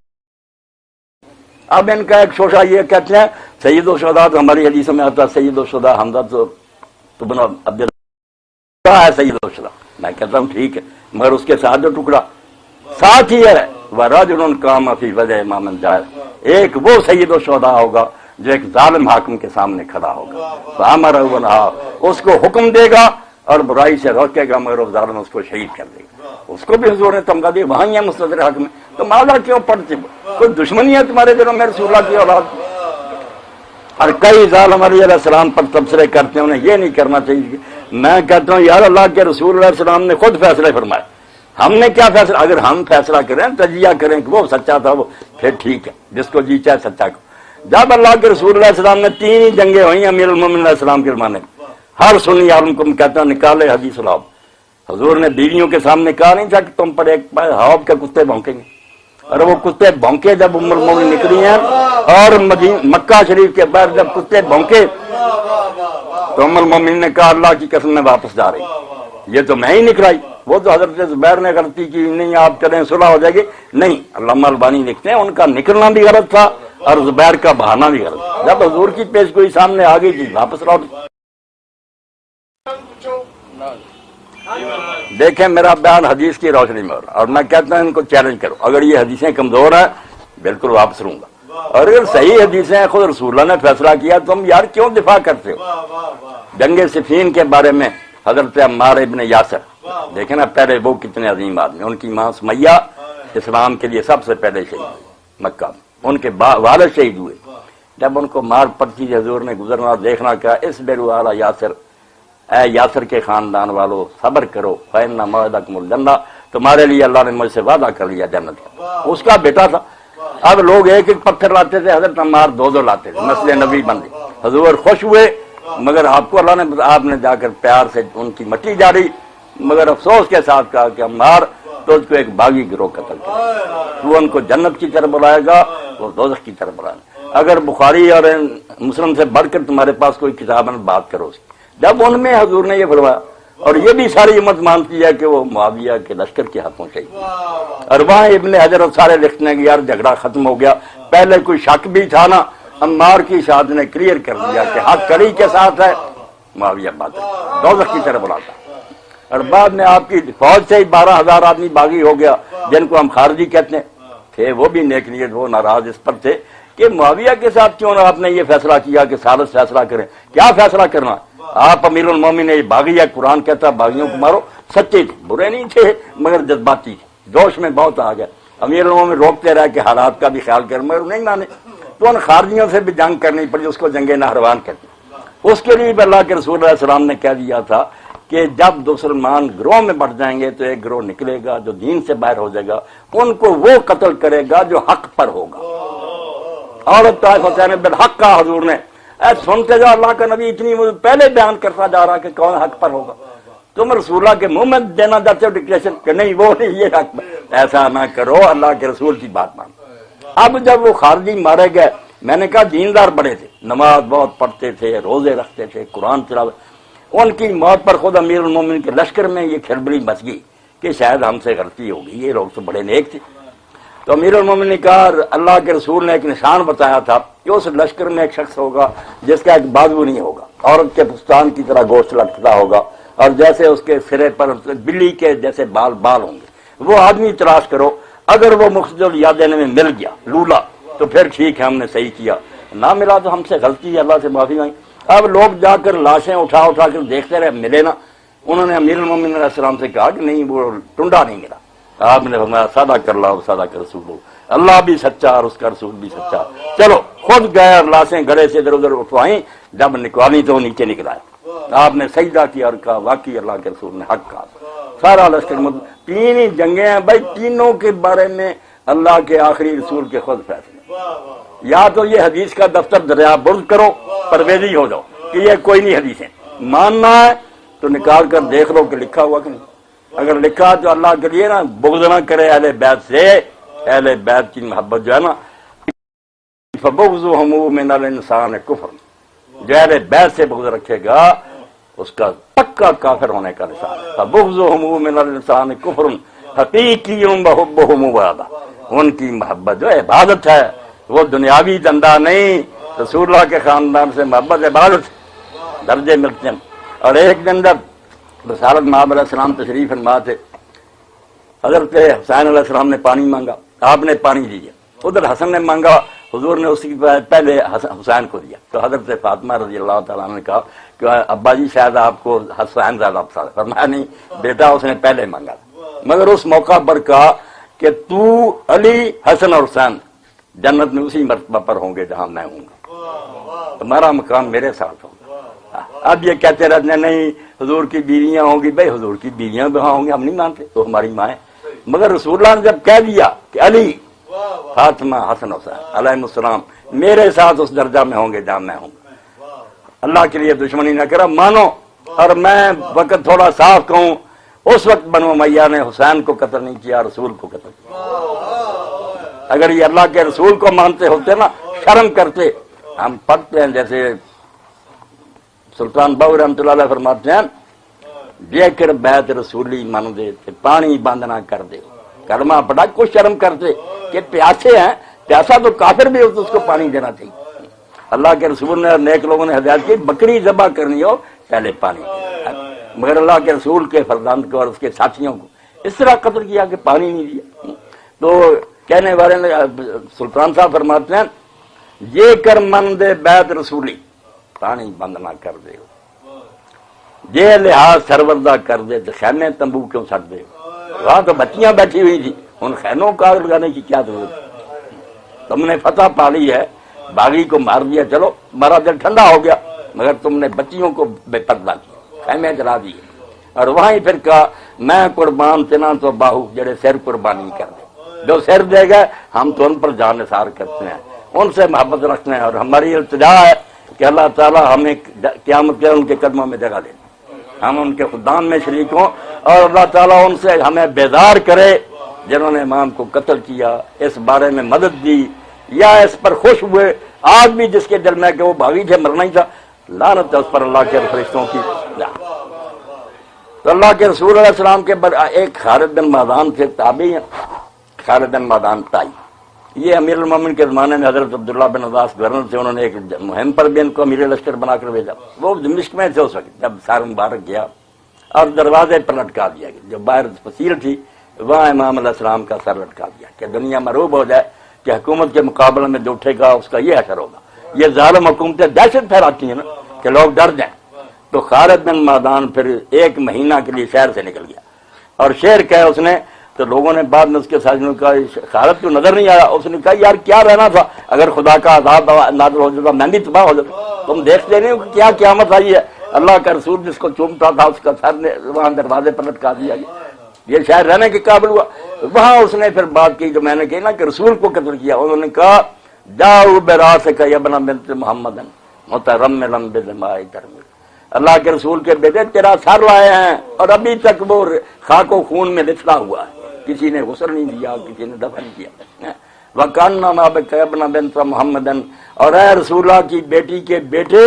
اب ان کا ایک شوشہ یہ کہتے ہیں سید الشہداء، تو ہماری حدیث میں آتا ہے سید الشہداء حمزہ تو بن عبد اللہ ہے سید الشہداء، میں کہتا ہوں ٹھیک ہے، مگر اس کے ساتھ جو ٹکڑا ساتھ ہی ہے وَرَجُلٌ قَامَ فِي وَجْهِ امام جائر، ایک وہ سید الشہداء ہوگا جو ایک ظالم حاکم کے سامنے کھڑا ہوگا، فامر ونہا، اس کو حکم دے گا اور برائی سے روکے گا، مگر وہ ظالم اس کو شہید کر دے گا۔ اس کو بھی حضور نے تمغہ دیا، وہاں یہ مستدر حق میں، تو مالا کیوں پڑھتے ہو؟ کوئی دشمنی ہے تمہارے دلوں میں رسول اللہ کی اولاد؟ اور کئی ظالم علیہ السلام پر تبصرے کرتے ہیں، انہیں یہ نہیں کرنا چاہیے۔ میں کہتا ہوں یار اللہ کے رسول علیہ السلام نے خود فیصلے فرمائے، ہم نے کیا فیصلہ؟ اگر ہم فیصلہ کریں تجزیہ کریں کہ وہ سچا تھا، وہ پھر ٹھیک ہے، جس کو جی چاہے سچا کو۔ جب اللہ کے رسول علیہ السلام نے 3 جنگیں ہوئی امیر المومنین علیہ السلام کے زمانے میں، ہر سنی عالم کو کہتا نکالے حدیث الحب۔ حضور نے بیویوں کے سامنے کہا نہیں تھا کہ تم پر ایک حوب کے کتے بھونکیں گے، اور وہ کتے بھونکے جب ام المومنین نکلی ہیں، اور مکہ شریف کے بعد جب کتے بھونکے تو ام المومنین نے کہا اللہ کی قسم میں واپس جا رہی، یہ تو میں ہی نکلائی۔ وہ تو حضرت زبیر نے غلطی کی، نہیں آپ چلیں صلح ہو جائے گی، نہیں، علامہ البانی لکھتے ہیں ان کا نکلنا بھی غلط تھا اور زبیر کا بہانا بھی غلط تھا۔ جب حضور کی پیش گوئی سامنے آ گئی تھی واپس لوٹ۔ دیکھیں میرا بیان حدیث کی روشنی میں ہو رہا، اور میں کہتا ہوں ان کو چیلنج کرو، اگر یہ حدیثیں کمزور ہیں بالکل واپس لوں گا، اور اگر صحیح حدیثیں ہیں خود رسول اللہ نے فیصلہ کیا، تم یار کیوں دفاع کرتے ہو؟ جنگ صفین کے بارے میں حضرت عمار ابن یاسر، دیکھیں نا پہلے وہ کتنے عظیم آدمی، ان کی ماں سمیہ اسلام کے لیے سب سے پہلے شہید ہوئی مکہ میں، ان کے والد شہید ہوئے، جب ان کو مار پڑتی حضور نے گزرنا دیکھنا کہا اس بیرو اعلی یاسر، اے یاسر کے خاندان والو صبر کرو، فإن موعدکم الجنہ، تمہارے لیے اللہ نے مجھ سے وعدہ کر لیا جنت کا۔ اس کا بیٹا تھا، اب لوگ ایک ایک پتھر لاتے تھے، حضرت عمار 2 لاتے تھے، نسل نبی بن گئی۔ حضور خوش ہوئے، مگر آپ کو اللہ نے، آپ نے جا کر پیار سے ان کی مٹی جاری، مگر افسوس کے ساتھ کہا کہ عمار تو اس کو ایک باغی گروہ قتل کرے، تو ان کو جنت کی طرف بلائے گا، وہ دوزخ کی طرف بلائے گا۔ اگر بخاری اور مسلم سے بڑھ کر تمہارے پاس کوئی کتاب ہے بات کرو اس کی، جب ان میں حضور نے یہ فرمایا، اور یہ بھی ساری امت مانتی ہے کہ وہ معاویہ کے لشکر کے ہاتھوں شہید، اور وہاں ابن حجر سارے لکھتے ہیں کہ یار جھگڑا ختم ہو گیا، پہلے کوئی شک بھی تھا نا، عمار کی شہادت نے کلیئر کر دیا کہ حق کڑی کے ساتھ ہے، معاویہ باطل دوزخ کی طرف بلاتا۔ اور بعد میں آپ کی فوج سے ہی 12,000 آدمی باغی ہو گیا، جن کو ہم خارجی کہتے ہیں، تھے وہ بھی نیک نیت، وہ ناراض اس پر تھے کہ معاویہ کے ساتھ کیوں نہ آپ نے یہ فیصلہ کیا کہ ثالث فیصلہ کریں۔ کیا فیصلہ کرنا؟ آپ امیر المومنین یہ باغی ہے، قرآن کہتا باغیوں کو مارو، سچے تھے، برے نہیں تھے مگر جذباتی تھے، جوش میں بہت آ گیا۔ امیر المومنین روکتے رہے کہ حالات کا بھی خیال کر، مگر نہیں مانے، تو ان خارجیوں سے بھی جنگ کرنی پڑی، اس کو جنگ نہروان کہتے ہیں۔ اس کے لیے بھی اللہ کے رسول علیہ السلام نے کہہ دیا تھا کہ جب مسلمان گروہ میں بڑھ جائیں گے تو ایک گروہ نکلے گا جو دین سے باہر ہو جائے گا، ان کو وہ قتل کرے گا جو حق پر ہوگا۔ عورت طائفتین بالحق کا حضور نے سنتے جا، اللہ کا نبی اتنی پہلے بیان کرتا جا رہا کہ کون حق پر ہوگا، تم رسول اللہ کے منہ میں دینا چاہتے ہو ڈکلیریشن کہ نہیں وہ نہیں یہ حق پر، ایسا نہ کرو، اللہ کے رسول کی بات مان۔ اب جب وہ خارجی مارے گئے، میں نے کہا دیندار بڑے تھے، نماز بہت پڑھتے تھے، روزے رکھتے تھے، قرآن تلاوت، ان کی موت پر خود امیر المومنین کے لشکر میں یہ کھلبلی مچ گئی کہ شاید ہم سے غلطی ہوگی، یہ لوگ تو بڑے نیک تھے۔ تو امیر المومنین نے کہا، اللہ کے رسول نے ایک نشان بتایا تھا کہ اس لشکر میں ایک شخص ہوگا جس کا ایک بازو نہیں ہوگا، عورت کے پستان کی طرح گوشت لٹکتا ہوگا، اور جیسے اس کے سرے پر بلی کے جیسے بال ہوں گے، وہ آدمی تلاش کرو، اگر وہ مختصر یاد دینے میں مل گیا لولا تو پھر ٹھیک ہے ہم نے صحیح کیا، نہ ملا تو ہم سے غلطی ہے، اللہ سے معافی مانگی۔ اب لوگ جا کر لاشیں اٹھا کر دیکھتے رہے، ملے نا، انہوں نے امیر المومنین علیہ السلام سے کہا کہ نہیں وہ ٹنڈا نہیں ملا۔ آپ نے فرمایا سادہ کر لاؤ، سادہ کر رسول ہو، اللہ بھی سچا اور اس کا رسول بھی سچا، چلو خود گئے اور لاشیں گڑے سے ادھر ادھر اٹھوائیں، جب نکوالی تو نیچے نکلایا، آپ نے سجدہ کیا اور کہا واقعی اللہ کے رسول نے حق کہا۔ سارا لشکر 3 ہی جنگیں ہیں بھائی، تینوں کے بارے میں اللہ کے آخری رسول کے خود فیصلے، یا تو یہ حدیث کا دفتر دریا برد کرو، پرویزی ہو جاؤ کہ یہ کوئی نہیں حدیث ہے، ماننا ہے تو نکال کر دیکھ لو کہ لکھا ہوا کہ نہیں، اگر لکھا تو اللہ کے لیے نا بغض نہ کرے اہل بیت سے، اہل بیت کی محبت جو ہے نا، فبغضهم من الانسان کفر، جو اہل بیت سے بغض رکھے گا اس کا پکا کافر ہونے کا نشان ہے۔ فبغضهم من الانسان کفر حقیقی وحبهم عبادہ، ان کی محبت جو عبادت ہے، وہ دنیاوی دندہ نہیں، رسول اللہ کے خاندان سے محبت عبادت درجے ملتے ہیں۔ اور ایک دن جب رسالت مآب علیہ السلام تشریف فرما تھے، حضرت حسین علیہ السلام نے پانی مانگا، آپ نے پانی دیا، ادھر حسن نے مانگا، حضور نے اس کی پہلے حسین کو دیا، تو حضرت فاطمہ رضی اللہ تعالیٰ نے کہا کہ ابا جی شاید آپ کو حسین زیادہ پسند ہے، فرمایا نہیں بیٹا اس نے پہلے مانگا، مگر اس موقع پر کہا کہ تو علی حسن اور حسین جنت میں اسی مرتبہ پر ہوں گے جہاں میں ہوں گا، تمہارا مقام میرے ساتھ ہوگا۔ اب یہ کہتے رہتے نہیں حضور کی بیویاں ہوں گی، بھائی حضور کی بیویاں بھی ہوں گی، ہم نہیں مانتے، تو ہماری ماں ہے، مگر رسول اللہ نے جب کہہ دیا کہ علی فاطمہ حسن حسین علیہ السلام میرے ساتھ اس درجہ میں ہوں گے جہاں میں ہوں گا، اللہ کے لیے دشمنی نہ کرا مانو۔ اور میں وقت تھوڑا صاف کہوں، اس وقت بنو امیہ نے حسین کو قتل نہیں کیا، رسول کو قتل کیا۔ اگر یہ اللہ کے رسول کو مانتے ہوتے نا، شرم کرتے۔ ہم پڑھتے ہیں جیسے سلطان باہو رحمۃ اللہ علیہ فرماتے ہیں جے کر بیت رسولی من دے پانی بند نہ کر دے، کلمہ پڑھا کچھ شرم کرتے کہ پیاسے ہیں، پیاسا تو کافر بھی ہو تو اس کو پانی دینا چاہیے۔ اللہ کے رسول نے اور نیک لوگوں نے ہدایت کی بکری ذبح کرنی ہو پہلے پانی، مگر اللہ کے رسول کے فرزند کو اور اس کے ساتھیوں کو اس طرح قتل کیا کہ پانی نہیں دیا۔ تو کہنے والے نے سلطان صاحب فرماتے ہیں یہ کر من دے بیت رسولی پانی بند نہ کر دے، یہ لحاظ سروردہ کر دے تو خیمے تمبو کیوں سٹ دے، وہاں تو بچیاں بیٹھی ہوئی تھی، ان خیموں کا آگ لگانے کی کیا ضرورت؟ تم نے فتح پالی ہے، باغی کو مار دیا، چلو ہمارا دل ٹھنڈا ہو گیا، مگر تم نے بچیوں کو بے پردہ کیا، خیمے جلا دیے، اور وہیں پھر کہا میں قربان تنا تو باہو جڑے سر قربانی کر دے، جو سر دے گئے ہم تو ان پر جان نثار کرتے ہیں، ان سے محبت رکھتے ہیں، اور ہماری التجا ہے کہ اللہ تعالیٰ ہمیں قیامت کے ان کے قدموں میں جگہ دے، ہم ان کے خدام میں شریک ہوں، اور اللہ تعالیٰ ان سے ہمیں بیدار کرے جنہوں نے امام کو قتل کیا، اس بارے میں مدد دی یا اس پر خوش ہوئے، آج بھی جس کے دل میں کہ وہ بھاگی تھے مرنا ہی تھا، لعنت ہے اس پر اللہ کے فرشتوں کی۔ تو اللہ کے رسول علیہ السلام کے ایک خالد بن معدان تھے، تابعی ہیں، خالد بن معدان تائی، یہ امیر المومنین کے زمانے میں حضرت عبداللہ بن عباس گورنر تھے، انہوں نے ایک مہم پر بھی ان کو امیر لشکر بنا کر بھیجا، وہ دمشق میں تھے اس وقت جب سار مبارک گیا، اور دروازے پر لٹکا دیا گیا، جو باہر فصیل تھی وہاں امام علیہ السلام کا سر لٹکا دیا کہ دنیا مروب ہو جائے کہ حکومت کے مقابلے میں جو اٹھے گا اس کا یہ حشر ہوگا۔ یہ ظالم حکومتیں دہشت پھیلاتی ہیں نا کہ لوگ ڈر جائیں۔ تو خالد بن معدان پھر 1 مہینہ کے لیے شہر سے نکل گیا، اور شعر کہا اس نے، تو لوگوں نے بعد میں اس کے ساتھ کہا خالد تو نظر نہیں آیا، اس نے کہا یار کیا رہنا تھا، اگر خدا کا عذاب نازل ہو جاتا میں بھی تباہ ہو جاتا، تم دیکھتے نہیں ہو کیا قیامت آئی ہے، اللہ کا رسول جس کو چومتا تھا اس کا سر نے وہاں دروازے پر لٹکا دیا گیا، یہ شہر رہنے کے قابل ہوا۔ وہاں اس نے پھر بات کی جو میں نے کہی نا کہ رسول کو قتل کیا، انہوں نے کہا جاؤ براسک یا ابن بنت محمد مترملا بدماء ترمل، اللہ کے رسول کے بیٹے تیرا سر لائے ہیں اور ابھی تک وہ خاک و خون میں لثڑا ہوا ہے، کسی نے غسل نہیں دیا، کسی نے دفن نہیں کیا۔ وَكَانَّمَا بِكَ ابْنَ بِنْتَ مُحَمَّدٍ، اور اے رسول اللہ کی بیٹی کے بیٹے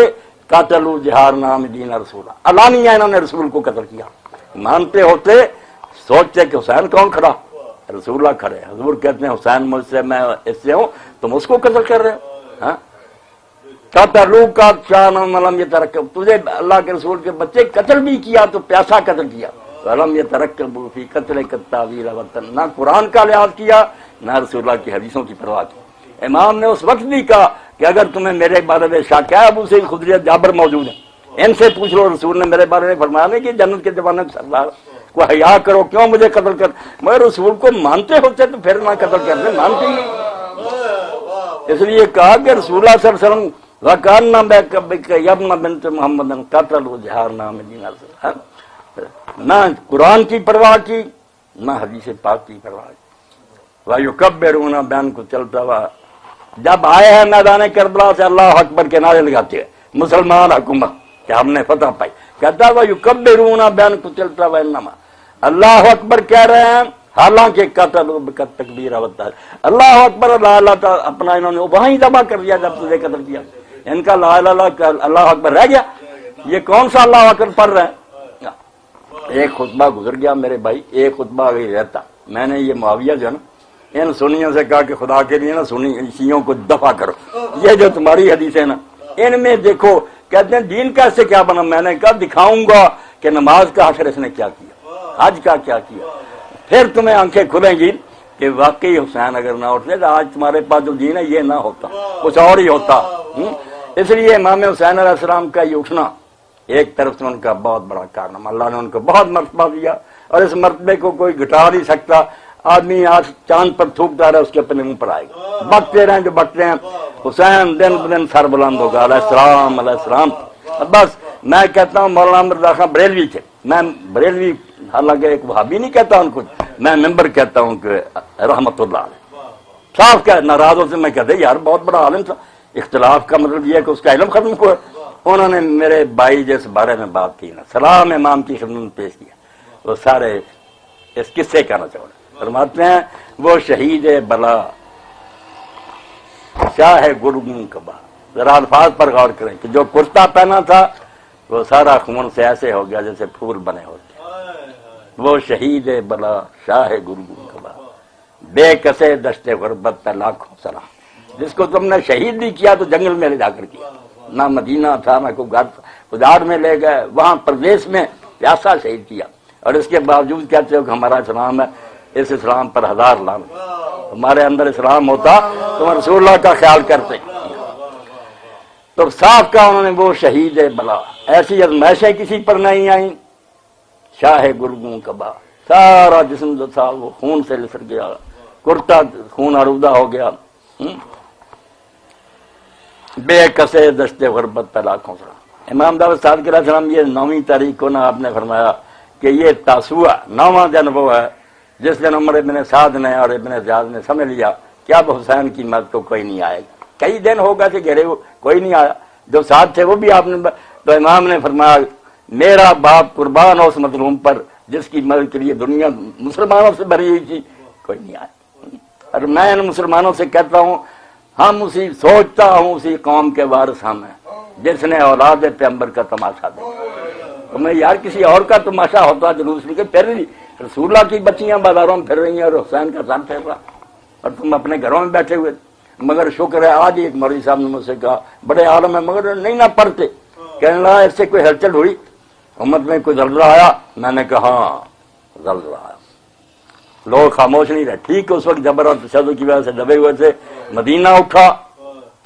قاتلوا جہار نام دین رسول، علانیہ انہوں نے رسول کو قتل کیا۔ مانتے ہوتے سوچتے کہ حسین کون کھڑا، رسول اللہ کھڑے، حضور کہتے ہیں حسین مجھ سے، میں اس سے ہوں، تم اس کو قتل کر رہے ہو، ہاں قتلوا کا شان ملم یہ ترکب، تجھے اللہ کے رسول کے بچے قتل بھی کیا تو پیاسا قتل کیا، ولم یترکبوا فی قتل التاویل وطن، نہ قرآن کا لحاظ کیا نہ رسول اللہ کی حدیثوں کی پرواہ کی۔ امام نے اس وقت بھی کہا کہ اگر تمہیں میرے بارے میں شک ہے، ابو سعید خدری جابر موجود ہیں، ان سے پوچھ لو، رسول نے میرے بارے میں فرمایا نہیں کہ جنت کے زمانے میں سردار کو حیا کرو، کیوں مجھے قتل کر، مگر رسول کو مانتے ہوتے تو پھر نہ قتل کرتے، مانتے ہی نہیں۔ اس لیے کہا کہ رسول اللہ صلی اللہ علیہ وسلم وَكَانَّ بِكَ يَبْنَ بِنْتِ مُحَمَّدٍ قَتَلُوا جِهَارَ نَامِ دِينَ رسول، نہ قرآن کی پرواہ کی نہ حدیث پاک کی پرواہ کی۔ وَيُكَبِّرُونَ بیان کو چلتا ہوا جب آئے ہیں میدان کربلا سے اللہ اکبر کے نعرے لگاتے ہیں مسلمان حکومت کہ ہم نے فتح پائی، کہتا ہے وَيُكَبِّرُونَ بیان کو چلتا ہوا انما، اللہ اکبر کہہ رہے ہیں حالانکہ قتل تکبیر ہوتا ہے، اللہ اکبر اللہ تعالیٰ اپنا انہوں نے وہیں ذبح کر دیا جب تجھے قتل کیا، ان کا لا الہ الا اللہ اکبر رہ گیا، یہ کون سا اللہ اکبر پڑھ رہے ہیں۔ ایک خطبہ گزر گیا میرے بھائی، ایک خطبہ آگے رہتا، میں نے یہ معاویہ جو ہے نا ان سنیوں سے کہا کہ خدا کے لیے نا سنی شیعوں کو دفع کرو، یہ جو تمہاری حدیث ہے نا ان میں دیکھو، کہتے ہیں دین کیسے کیا بنا، میں نے کہا دکھاؤں گا کہ نماز کا حشر اس نے کیا کیا، حج کا کیا کیا، پھر تمہیں آنکھیں کھلیں گی کہ واقعی حسین اگر نہ اٹھتے تو آج تمہارے پاس جو دین ہے یہ نہ ہوتا، کچھ اور ہی ہوتا۔ اس لیے امام حسین علیہ السلام کا یہ اٹھنا ایک طرف سے ان کا بہت بڑا کارنامہ، اللہ نے ان کو بہت مرتبہ دیا اور اس مرتبے کو کوئی گھٹا نہیں سکتا۔ آدمی آج چاند پر تھوکتا رہا اس کے اپنے منہ پر آئے گا، بکتے رہیں جو بکتے ہیں، حسین دن بدن سر بلند ہوگا علیہ السلام علیہ السلام۔ بس میں کہتا ہوں مولانا مرزا خان بریلوی تھے، میں بریلوی حالانکہ ایک وہابی نہیں کہتا ان کو، میں ممبر کہتا ہوں کہ رحمت اللہ علیہ صاف کہ ناراضوں سے میں کہتے یار بہت بڑا عالم تھا، اختلاف کا مطلب یہ ہے کہ اس کا علم ختم ہوا۔ انہوں نے میرے بھائی جس بارے میں بات کی نا، سلام امام کی خدمت میں پیش کیا، وہ سارے اس قصے کا نہ چھوڑ فرماتے ہیں وہ شہید بلا شاہ گرگوں کبا، ذرا الفاظ پر غور کریں کہ جو کرتا پہنا تھا وہ سارا خون سے ایسے ہو گیا جیسے پھول بنے ہوتے، وہ شہید بلا شاہ گرگوں کبا، بے کسے دشت غربت پہ لاکھوں سلام۔ جس کو تم نے شہید بھی کیا تو جنگل میں لے جا کر کیا، نہ مدینہ تھا نہ کوئی گھر تھا، خداڑ میں لے گئے، وہاں پردیش میں پیاسا شہید کیا، اور اس کے باوجود کہتے ہو کہ ہمارا اسلام ہے، اس اسلام پر ہزار لعنت۔ ہمارے اندر اسلام ہوتا تو ہم رسول اللہ کا خیال کرتے۔ تو صاف کہا انہوں نے وہ شہید بلا، ایسی ازمائشیں کسی پر نہیں آئیں، شاہ گرگوں کبا، سارا جسم جو تھا وہ خون سے لسر گیا، کرتا خون آلودہ ہو گیا، بے کسے دشت غربت پہ لاکھوں سلام۔ امام دعوت صادق علیہ السلام یہ 9ویں تاریخ کو نا آپ نے فرمایا کہ یہ تاسوعہ 9واں دن وہ ہے جس دن عمر ابن سعد نے اور ابن زیاد نے سمجھ لیا کہ اب حسین کی مدد کو کوئی نہیں آئے گا۔ کئی دن ہو گئے تھے گھرے، کوئی نہیں آیا، جو ساتھ تھے وہ بھی آپ نے، تو امام نے فرمایا میرا باپ قربان ہو اس مظلوم پر جس کی مدد کے لیے دنیا مسلمانوں سے بھری ہوئی تھی، کوئی نہیں آیا۔ اور میں ان مسلمانوں سے کہتا ہوں ہم سوچتا ہوں اسی قوم کے وارث ہم ہیں جس نے اولاد پیغمبر کا تماشا دیکھا۔ تمہیں یار کسی اور کا تماشا ہوتا جلوس لے کے پھر رہی، رسول اللہ کی بچیاں بازاروں میں پھر رہی ہیں اور حسین کا سر پھیر رہا، اور تم اپنے گھروں میں بیٹھے ہوئے۔ مگر شکر ہے آج ایک مولوی صاحب نے مجھ سے کہا بڑے عالم ہے مگر نہیں نہ پڑھتے، کہنے لگا اس سے کوئی ہلچل ہوئی امت میں، کوئی زلزلہ آیا؟ میں نے کہا ہاں زلزلہ آیا، لوگ خاموش نہیں رہے۔ ٹھیک ہے اس وقت جبر اور تشدد کی وجہ سے دبے ہوئے تھے، مدینہ اٹھا،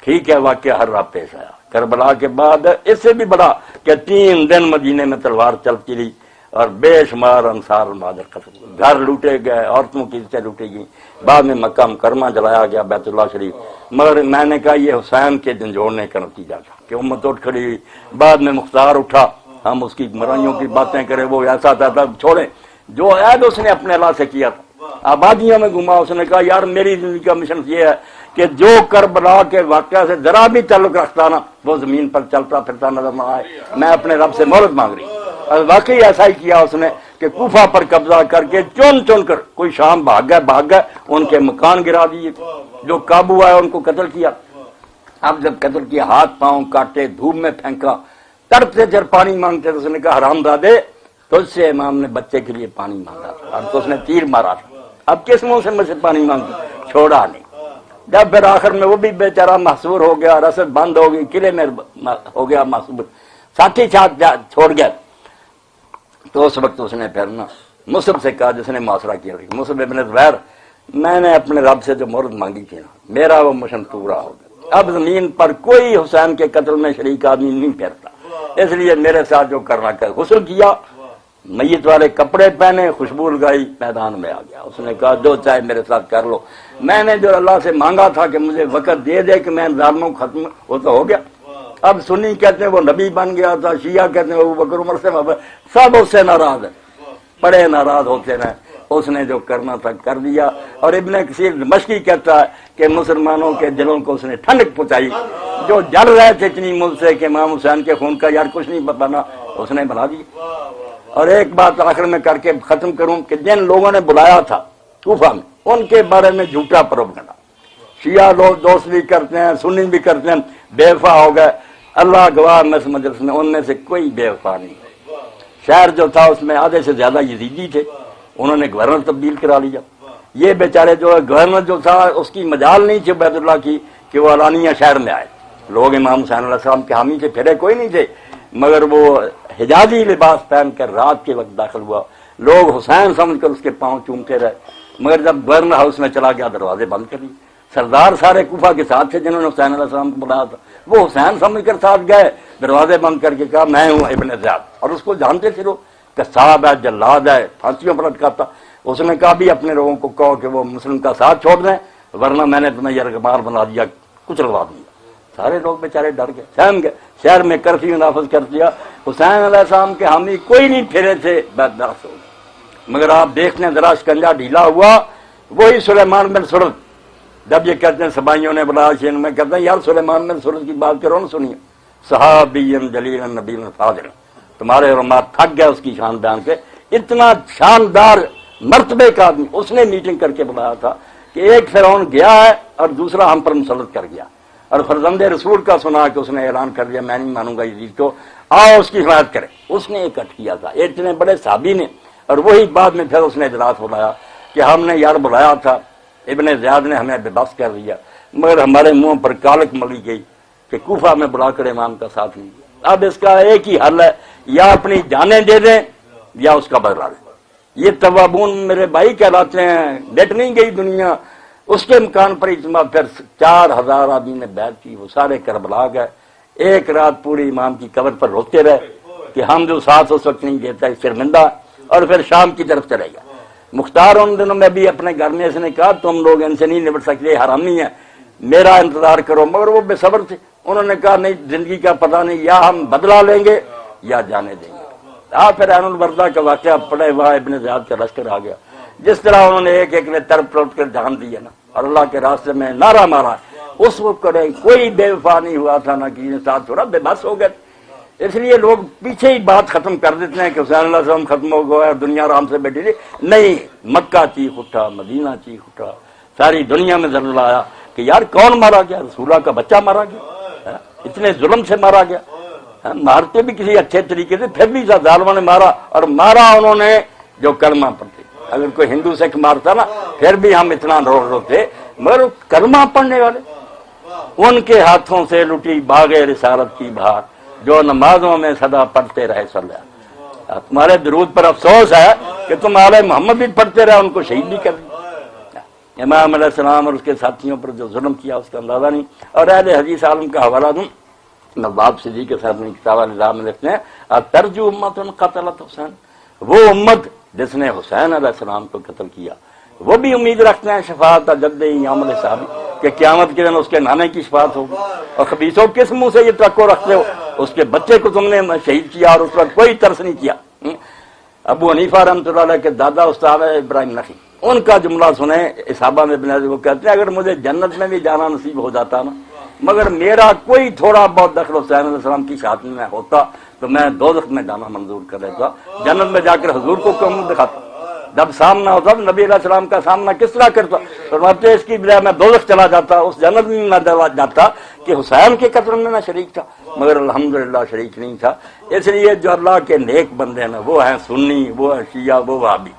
ٹھیک ہے واقعہ ہر راہ پیش آیا۔ کربلا کے بعد اس سے بھی بڑا کہ 3 دن مدینے میں تلوار چلتی رہی اور بے شمار انصار مہاجر قتل، گھر لوٹے گئے، عورتوں کی عزتیں لوٹی گئیں، بعد میں مکہ مکرمہ جلایا گیا، بیت اللہ شریف۔ مگر میں نے کہا یہ حسین کے جھنجھوڑنے کا نتیجہ تھا کہ امت اٹھ کھڑی ہوئی، بعد میں مختار اٹھا، ہم اس کی مرائیوں کی باتیں کریں، وہ ایسا تھا چھوڑیں، جو عہد اس نے اپنے اللہ سے کیا تھا، آبادیوں میں گھوما، اس نے کہا یار میری زندگی کا مشن یہ ہے کہ جو کربلا کے واقعہ سے ذرا بھی تعلق رکھتا نا وہ زمین پر چلتا پھرتا نظر نہ آئے، میں اپنے رب سے مہلت مانگ رہی ہوں۔ اور واقعی ایسا ہی کیا اس نے کہ کوفہ پر قبضہ کر کے چن کر کوئی شام بھاگ گئے، ان کے مکان گرا دیے، جو قابو آئے ان کو قتل کیا۔ اب جب قتل کیا ہاتھ پاؤں کاٹے، دھوپ میں پھینکا، تڑپتے جب پانی مانگتے تو اس نے کہا حرام زادے تجھ سے امام نے بچے کے لیے پانی مانگا تھا اور تو اس نے تیر مارا تھا، اب کس منہ سے مجھ سے پانی مانگتا؟ چھوڑا نہیں۔ جب پھر آخر میں وہ بھی بیچارہ محصور ہو گیا، رسد بند ہو گئی، قلعے میں ہو گیا محصور، ساتھی ساتھ چھوڑ گیا، تو اس وقت اس نے پھر نا مصعب سے کہا جس نے محاصرہ کیا، مصعب ابن زبیر، میں نے اپنے رب سے جو مہلت مانگی تھی نا میرا وہ مشن پورا ہو گیا، اب زمین پر کوئی حسین کے قتل میں شریک آدمی نہیں پھیرتا، اس لیے میرے ساتھ جو کرنا کر غسل کیا، میت والے کپڑے پہنے، خوشبو لگائی، میدان میں آ گیا۔ اس نے کہا جو چاہے میرے ساتھ کر لو، میں نے جو اللہ سے مانگا تھا کہ مجھے وقت دے دے کہ میں ظالموں کو ختم، وہ تو ہو گیا۔ اب سنی کہتے ہیں وہ نبی بن گیا تھا، شیعہ کہتے ہیں وہ بکر عمر سے سب اس سے ناراض ہیں، بڑے ناراض ہوتے رہے، اس نے جو کرنا تھا کر دیا۔ اور ابن کثیر دمشقی کہتا ہے کہ مسلمانوں کے دلوں کو اس نے ٹھنڈک پہنچائی، جو جل رہے تھے اتنی ملک سے کہ امام حسین کے خون کا یار کچھ نہیں بنا، اس نے بنا دیا۔ اور ایک بات آخر میں کر کے ختم کروں کہ جن لوگوں نے بلایا تھا کوفہ میں ان کے بارے میں جھوٹا پروپیگنڈا، شیعہ لوگ دوست بھی کرتے ہیں، سنی بھی کرتے ہیں، بے وفا ہو گئے، اللہ گواہ میں اس مجلس میں ان میں سے کوئی بے وفا نہیں۔ شہر جو تھا اس میں آدھے سے زیادہ یزیدی تھے، انہوں نے گورنر تبدیل کرا لیا۔ یہ بیچارے جو گورنر جو تھا اس کی مجال نہیں تھی بیت اللہ کی کہ وہ علانیہ شہر میں آئے، لوگ امام حسین علیہ السلام کے حامی سے پھرے کوئی نہیں تھے، مگر وہ حجازی لباس پہن کر رات کے وقت داخل ہوا، لوگ حسین سمجھ کر اس کے پاؤں چومتے رہے، مگر جب گورنر ہاؤس میں چلا گیا دروازے بند کر لیے. سردار سارے کوفہ کے ساتھ تھے جنہوں نے حسین علیہ السلام کو بلایا تھا، وہ حسین سمجھ کر ساتھ گئے، دروازے بند کر کے کہا میں ہوں ابن زیاد، اور اس کو جانتے تھے لوگ کہ صاحب ہے، جلاد ہے، پھانسیوں پر لٹکاتا. اس نے کہا بھی اپنے لوگوں کو کہو کہ وہ مسلم کا ساتھ چھوڑ دیں ورنہ میں نے تمہیں یرغمال بنا دیا، کچلوا دوں گا. سارے لوگ بیچارے ڈر گئے، سہم گئے. شہر میں کرفیو نافذ کر دیا. حسین علیہ السلام کے حامی کوئی نہیں پھرے تھے، بدبخت ہو گئے. مگر آپ دیکھنے ذرا شکنجہ ڈھیلا ہوا. وہی سلیمان بن سرد، جب یہ کہتے ہیں سبائیوں نے بلایا شین میں کہتے ہیں یار سلیمان بن سرد کی بات کرو نا، سنیے. صحابی جلیل نبی فاضل، تمہارے علماء تھک گئے اس کی شان بیان کے. اتنا شاندار مرتبے کا آدمی، اس نے میٹنگ کر کے بلایا تھا کہ ایک فرعون گیا ہے اور دوسرا ہم پر مسلط کر گیا، اور فرزند رسول کا سنا کہ اس نے اعلان کر دیا میں نہیں مانوں گا یزید کو، آؤ اس کی حمایت کریں. اس نے اکٹھ کیا تھا اتنے بڑے صحابی نے. اور وہی بعد میں پھر اس نے اجلاس بلایا کہ ہم نے یار بلایا تھا، ابن زیاد نے ہمیں بے بس کر دیا، مگر ہمارے منہ پر کالک ملی گئی کہ کوفہ میں بلا کر امام کا ساتھ نہیں دیا. اب اس کا ایک ہی حل ہے، یا اپنی جانیں دے دیں یا اس کا بدلہ لیں. یہ توابون میرے بھائی کہلاتے ہیں. ڈٹ نہیں گئی دنیا. اس کے مکان پر اجتماع، پھر 4000 آدمی نے بیعت کی. وہ سارے کربلا گئے. ایک رات پوری امام کی قبر پر روتے رہے کہ ہم جو ساتھ اس وقت نہیں دیتا شرمندہ. اور پھر شام کی طرف چلے گیا. مختار ان دنوں میں بھی اپنے گھر میں اس نے کہا تم لوگ ان سے نہیں نبٹ سکتے، حرامی ہے، میرا انتظار کرو. مگر وہ بے صبر تھے. انہوں نے کہا نہیں، زندگی کا پتہ نہیں، یا ہم بدلہ لیں گے یا جانے دیں گے. پھر عین البردہ کا واقعہ پڑے ہوا ابن زیاد کا لشکر آ گیا. جس طرح انہوں نے ایک ایک نے تڑپ تڑپ کر جان دی ہے نا، اور اللہ کے راستے میں نعرہ مارا، اس وقت کرے کوئی بے وفا نہیں ہوا تھا، نہ کسی نے ساتھ چھوڑا، بے بس ہو گئے. اس لیے لوگ پیچھے ہی بات ختم کر دیتے ہیں کہ حسین علیہ السلام ختم ہو گیا، دنیا آرام سے بیٹھی تھی. نہیں، مکہ چیخ اٹھا، مدینہ چیخ اٹھا، ساری دنیا میں ذل آیا کہ یار کون مارا گیا؟ رسول اللہ کا بچہ مارا گیا، اتنے ظلم سے مارا گیا. مارتے بھی کسی اچھے طریقے سے، پھر بھی ظالموں نے مارا، اور مارا انہوں نے جو کلمہ پڑھتے. اگر کوئی ہندو سکھ مارتا نا پھر بھی ہم اتنا روتے، مگر کلمہ پڑھنے والے، ان کے ہاتھوں سے لٹی باغ رسالت کی بہار، جو نمازوں میں صدا پڑھتے رہے صلی اللہ. تمہارے درود پر افسوس ہے کہ تم آل محمد بھی پڑھتے رہے، ان کو شہید بھی کر دیا. امام علیہ السلام اور اس کے ساتھیوں پر جو ظلم کیا اس کا اندازہ نہیں. اور اہل حدیث عالم کا حوالہ دوں، نواب صدیق کے ساتھ اپنی کتاب النظام میں لکھتے ہیں ترجو امت قتلت حسین، وہ امت جس نے حسین علیہ السلام کو قتل کیا وہ بھی امید رکھتے ہیں شفاعت جد یوم الحساب کہ قیامت کے دن اس کے نانے کی شفاعت ہوگی. اور خبیثوں کس منہ سے یہ توقع رکھتے ہو؟ اس کے بچے کو تم نے شہید کیا اور اس وقت کوئی ترس نہیں کیا. ابو حنیفہ رحمۃ اللہ علیہ کے دادا استاد ابراہیم نخعی، ان کا جملہ سنیں صحابہ میں ابن وہ کہتے ہیں اگر مجھے جنت میں بھی جانا نصیب ہو جاتا نا، مگر میرا کوئی تھوڑا بہت دخل حسین علیہ السلام کی شہادت میں ہوتا تو میں دوزخ میں جانا منظور کر لیتا. جنت میں جا کر حضور کو کیوں دکھاتا؟ جب سامنا ہوتا تو نبی علیہ السلام کا سامنا کس طرح کرتا؟ فرماتے اس کی بجائے میں دوزخ چلا جاتا، اس جنت میں نہ جاتا کہ حسین کے قتل میں نہ شریک تھا، مگر الحمدللہ شریک نہیں تھا. اس لیے جو اللہ کے نیک بندے ہیں وہ ہیں سنی، وہ ہیں شیعہ، وہ وہابی،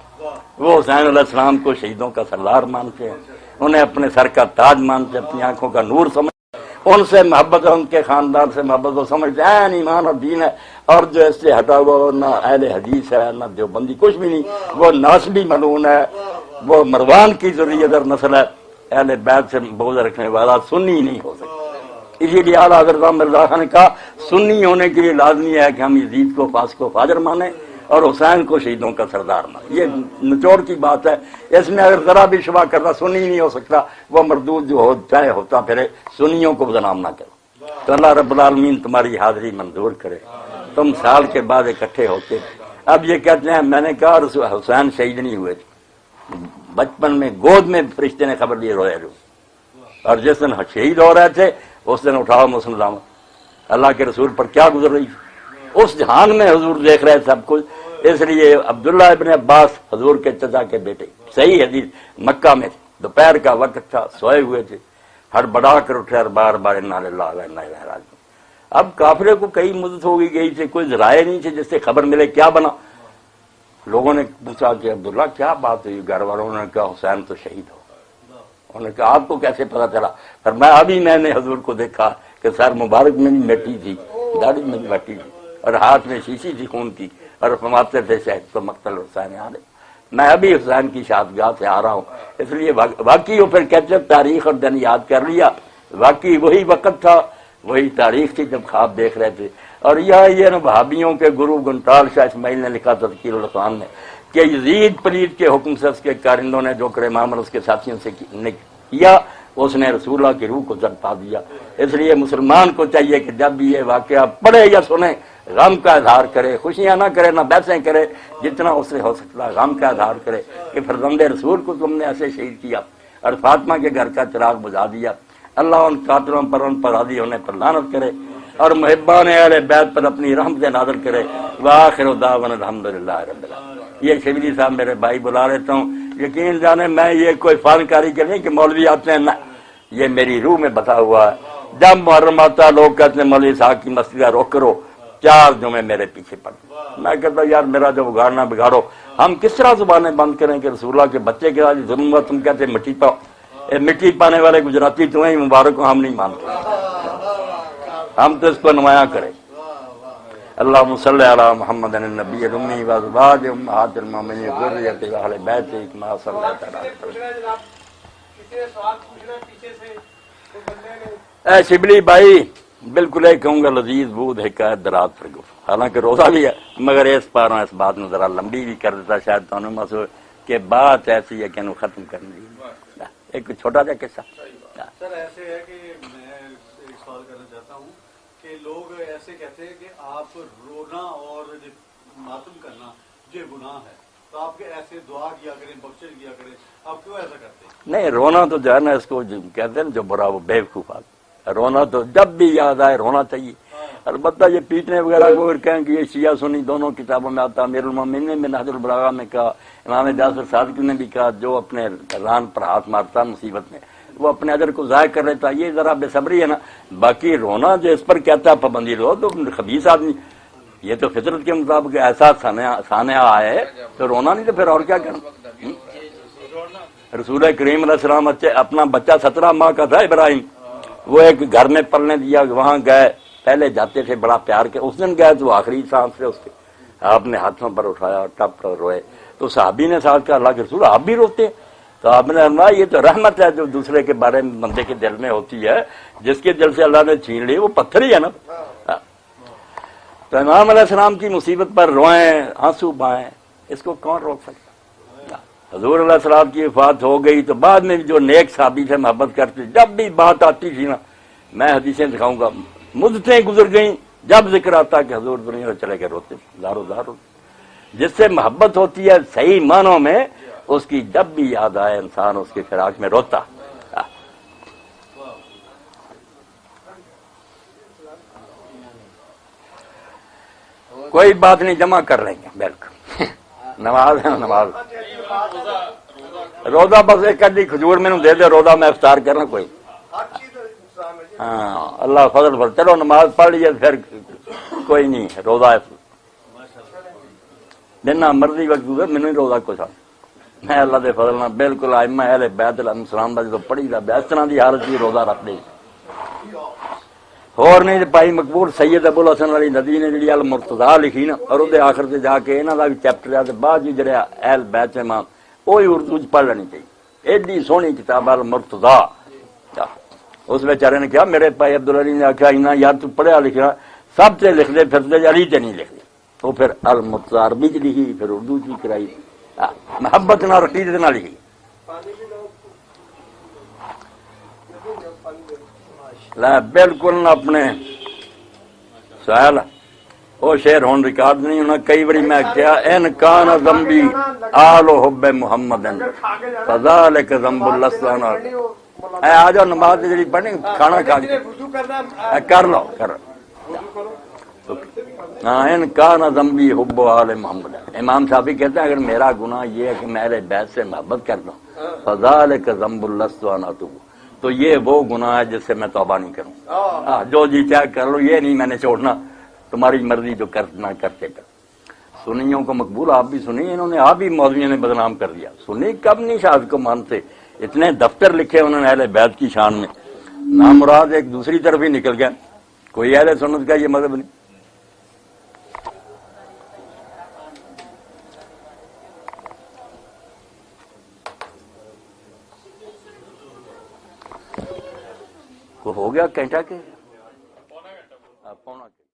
وہ حسین علیہ السلام کو شہیدوں کا سردار مانتے ہیں، انہیں اپنے سر کا تاج مانتے، اپنی آنکھوں کا نور سمجھ، ان سے محبت ہے، ان کے خاندان سے محبت وہ سمجھتے ہیں ایمان اور دین ہے. اور جو اس سے ہٹا ہوا نہ اہل حدیث ہے نہ دیوبندی، کچھ بھی نہیں، وہ ناسبی ملعون ہے، وہ مروان کی ذریت اور نسل ہے. اہل بیت سے بغض رکھنے والا سنی نہیں ہو سکتا. اسی لیے اعلیٰ حضرت مرزا خان نے کہا سنی ہونے کے لیے لازمی ہے کہ ہم یزید کو فاسق و فاجر مانیں اور حسین کو شہیدوں کا سردار مانیں. یہ نچوڑ کی بات ہے. اس میں اگر ذرا بھی شبہ کرنا سنی نہیں ہو سکتا، وہ مردود جو ہو چاہے ہوتا پھرے، سنیوں کو بدنام نہ کرو. تو اللہ رب العالمین تمہاری حاضری منظور کرے. تم سال کے بعد اکٹھے ہوتے. اب یہ کہتے ہیں میں نے کہا حسین شہید نہیں ہوئے تھے، بچپن میں گود میں فرشتے نے خبر دی روئے رو، اور جس دن شہید ہو رہے تھے اس دن اٹھاؤ مسند اللہ کے رسول پر کیا گزر رہی تھی. اس جہان میں حضور دیکھ رہے سب کچھ. اس لیے عبداللہ ابن عباس حضور کے چچا کے بیٹے، صحیح حدیث، مکہ میں تھے، دوپہر کا وقت تھا، سوئے ہوئے تھے، ہڑبڑا کر اٹھے اور بار بار انا للہ و انا الیہ راجعون. اب کافرے کو کئی مدت ہو گئی تھی، کوئی ذرائع نہیں تھے جس سے خبر ملے کیا بنا. لوگوں نے پوچھا کہ عبداللہ کیا بات ہوئی؟ گھر والوں نے کہا حسین تو شہید ہو. انہوں نے کہا آپ کو کیسے پتا چلا؟ فرمایا ابھی میں نے حضور کو دیکھا کہ سر مبارک میں بھی مٹی تھی، داڑھی میں بھی مٹی تھی، اور ہاتھ میں شیشی تھی خون کی، اور فرماتے تھے شہید تو مقتل حسین علیہ. میں ابھی حسین کی شادگاہ سے آ رہا ہوں، اس لیے واقعی وہ پھر کہتے ہیں تاریخ اور دن یاد کر لیا، واقعی وہی وقت تھا، وہی تاریخ تھی جب خواب دیکھ رہے تھے۔ اور یہ وہابیوں کے گرو گنٹال شاہ اسماعیل نے لکھا تذکیر القرآن میں کہ یزید پلید کے حکم سے اس کے کارندوں نے جو کرے امام اور اس کے ساتھیوں سے کیا، اس نے رسول اللہ کی روح کو زد پا دیا۔ اس لیے مسلمان کو چاہیے کہ جب بھی یہ واقعہ پڑھے یا سنے غم کا اظہار کرے، خوشیاں نہ کرے، نہ بحثیں کرے، جتنا اس سے ہو سکتا ہے غم کا اظہار کرے کہ فرزند رسول کو تم نے ایسے شہید کیا اور فاطمہ کے گھر کا چراغ بجھا دیا۔ اللہ ان قاتلوں پر، ان پر راضی ہونے پر لعنت کرے اور محبان اہل بیت پر اپنی رحمت نازل کرے۔ وآخر دعوانا الحمدللہ رب العالمین۔ یہ شبلی صاحب میرے بھائی بلا لیتا ہوں، یقین جانے میں یہ کوئی فنکاری کے نہیں کہ مولوی آتے ہیں، نہ، یہ میری روح میں بتا ہوا ہے۔ جب محرم آتا لوگ کہتے ہیں مولوی صاحب کی مسجد روک کرو، 4 جمعے میرے پیچھے پڑ۔ میں کہتا ہوں یار میرا جو بگاڑنا بگاڑو، ہم کس طرح زبانیں بند کریں کہ رسول اللہ کے بچے کے ساتھ ظلم ہوا، تم کہتے مٹی پاؤ، مٹی پانے والے گجراتی تمہیں ہی مبارک ہو، ہم نہیں مانتے، ہم تو اس کو نمایاں کریں۔ اللہم صلی علی محمد النبی الامی وازواج امہات المومنین ذریۃ اہل بیت کما صلیت علی۔ اے شبلی بھائی، بالکل ایک کہوں گا لذیذ بود حکایت درات پر گفت، حالانکہ روزہ بھی ہے مگر اس پارا اس بات میں ذرا لمبی بھی کر دیتا شاید تو مسئلہ کہ بات ایسی ہے کہ انہوں ختم کرنے دی۔ ایک چھوٹا سا قصہ
سر ایسے ہے کہ میں ایک سوال کرنا چاہتا ہوں کہ لوگ ایسے کہتے ہیں کہ آپ رونا اور ماتم کرنا یہ گناہ ہے، تو آپ کے ایسے دعا کیا کریں، بخشش کیا کریں، آپ کیوں ایسا کرتے ہیں؟
نہیں، رونا تو جو ہے نا اس کو کہتے ہیں جو برا وہ بیوقوف آدمی، رونا تو جب بھی یاد آئے رونا چاہیے۔ البتہ یہ پیٹنے وغیرہ کو کہیں کہ یہ شیعہ سنی دونوں کتابوں میں آتا، امیر المومنین نے بھی نہج البلاغہ میں کہا، امام جعفر صادق نے بھی کہا جو اپنے ران پر ہاتھ مارتا مصیبت میں وہ اپنے اجر کو ضائع کر لیتا، یہ ذرا بے صبری ہے نا۔ باقی رونا جو اس پر کہتا ہے پابندی لو تو خبیث آدمی، یہ تو فطرت کے مطابق ایسا سانحہ آئے تو رونا نہیں تو پھر اور کیا کرنا۔ رسول کریم علیہ السلام اپنا بچہ 17 ماہ کا تھا ابراہیم، وہ ایک گھر میں پلنے دیا، وہاں گئے، پہلے جاتے تھے بڑا پیار کے، اس دن گئے تو آخری سانس سے اس کے آپ نے ہاتھوں پر اٹھایا اور ٹپ کر روئے، تو صحابی نے ساتھ کہا اللہ کے رسول آپ بھی روتے ہیں؟ تو آپ نے فرمایا یہ تو رحمت ہے جو دوسرے کے بارے میں بندے کے دل میں ہوتی ہے، جس کے دل سے اللہ نے چھین لی وہ پتھر ہی ہے نا۔ تو امام علیہ السلام کی مصیبت پر روئیں، آنسو بہائیں، اس کو کون روک سکتا؟ حضور علیہ السلام کی وفات ہو گئی تو بعد میں جو نیک صحابی سے محبت کرتے، جب بھی بات آتی تھی نا، میں حدیثیں دکھاؤں گا، مدتیں گزر گئیں، جب ذکر آتا کہ حضور دنیا سے چلے گئے روتے زارو زارو۔ جس سے محبت ہوتی ہے صحیح معنوں میں، اس کی جب بھی یاد آئے انسان اس کی فراق میں روتا۔ کوئی بات نہیں، جمع کر لیں گے بالکل، نماز ہے نماز، روزہ بس ایک کدی کھجور میں دے دے، روزہ میں افطار کرنا کوئی، ہاں اللہ فضل پر چلو نماز پڑھ لیجیے، پھر کوئی نہیں روزہ جنہ مرضی وقت گزر، میں نہیں روزہ کچھ میں اللہ دے فضل نہ بالکل ائمہ اہل بیت علیہ السلام دا جو پڑھی دا اس طرح دی حالت کی روزہ رکھ دے اور نہیں پائی مقبول سید ابو الحسن علی ندوی نے جڑی المرتضیٰ لکھی نا، اور وہ آخر سے جا کے انہاں دا بھی چیپٹر ہے، بعد جو جڑے اہل بیت امام وہی اردو چ پڑھ لینی چاہیے، ایڈی سونی کتاب المرتضیٰ۔ اس بیچارے نے کہا میرے بھائی عبدالعلی نے آخیا اینا یار تو پڑھیا لکھا سب سے لکھ دے، پھر علی سے نہیں لکھ دے، وہ پھر المرتضیٰ عربی چ لکھی، پھر اردو چ کرائی، محبت نہ عقیدت نہ لکھی۔ بالکل نہ اپنے سہل وہ شعر ہون ریکارڈ نہیں ہونا، کئی باری میں کیا ان کان ذنبی آل حب محمد فذلک ذنب اللسان۔ اے آ جاؤ نماز جڑی پڑھنی کھانا کھا کے کر لو کر ہاں، ان کان ذنبی حب آل محمد۔ امام صاحبی کہتے ہیں اگر میرا گناہ یہ ہے کہ میں اہل بیت سے محبت کرتا ہوں، فذلک ذنب اللسان اتوب، تو یہ وہ گناہ ہے جس سے میں توبہ نہیں کروں، جو جی چاہے کر لو، یہ نہیں میں نے چھوڑنا، تمہاری مرضی جو کرنا کرتے کر۔ سنیوں کو مقبول آپ بھی سنی، انہوں نے آپ بھی مولویوں نے بدنام کر دیا، سنی کب نہیں شاذ کو مانتے، اتنے دفتر لکھے انہوں نے اہل بیت کی شان میں، نامراد ایک دوسری طرف ہی نکل گیا، کوئی اہل سنت کا یہ مذہب نہیں۔ ہو گیا گھنٹہ کے پونا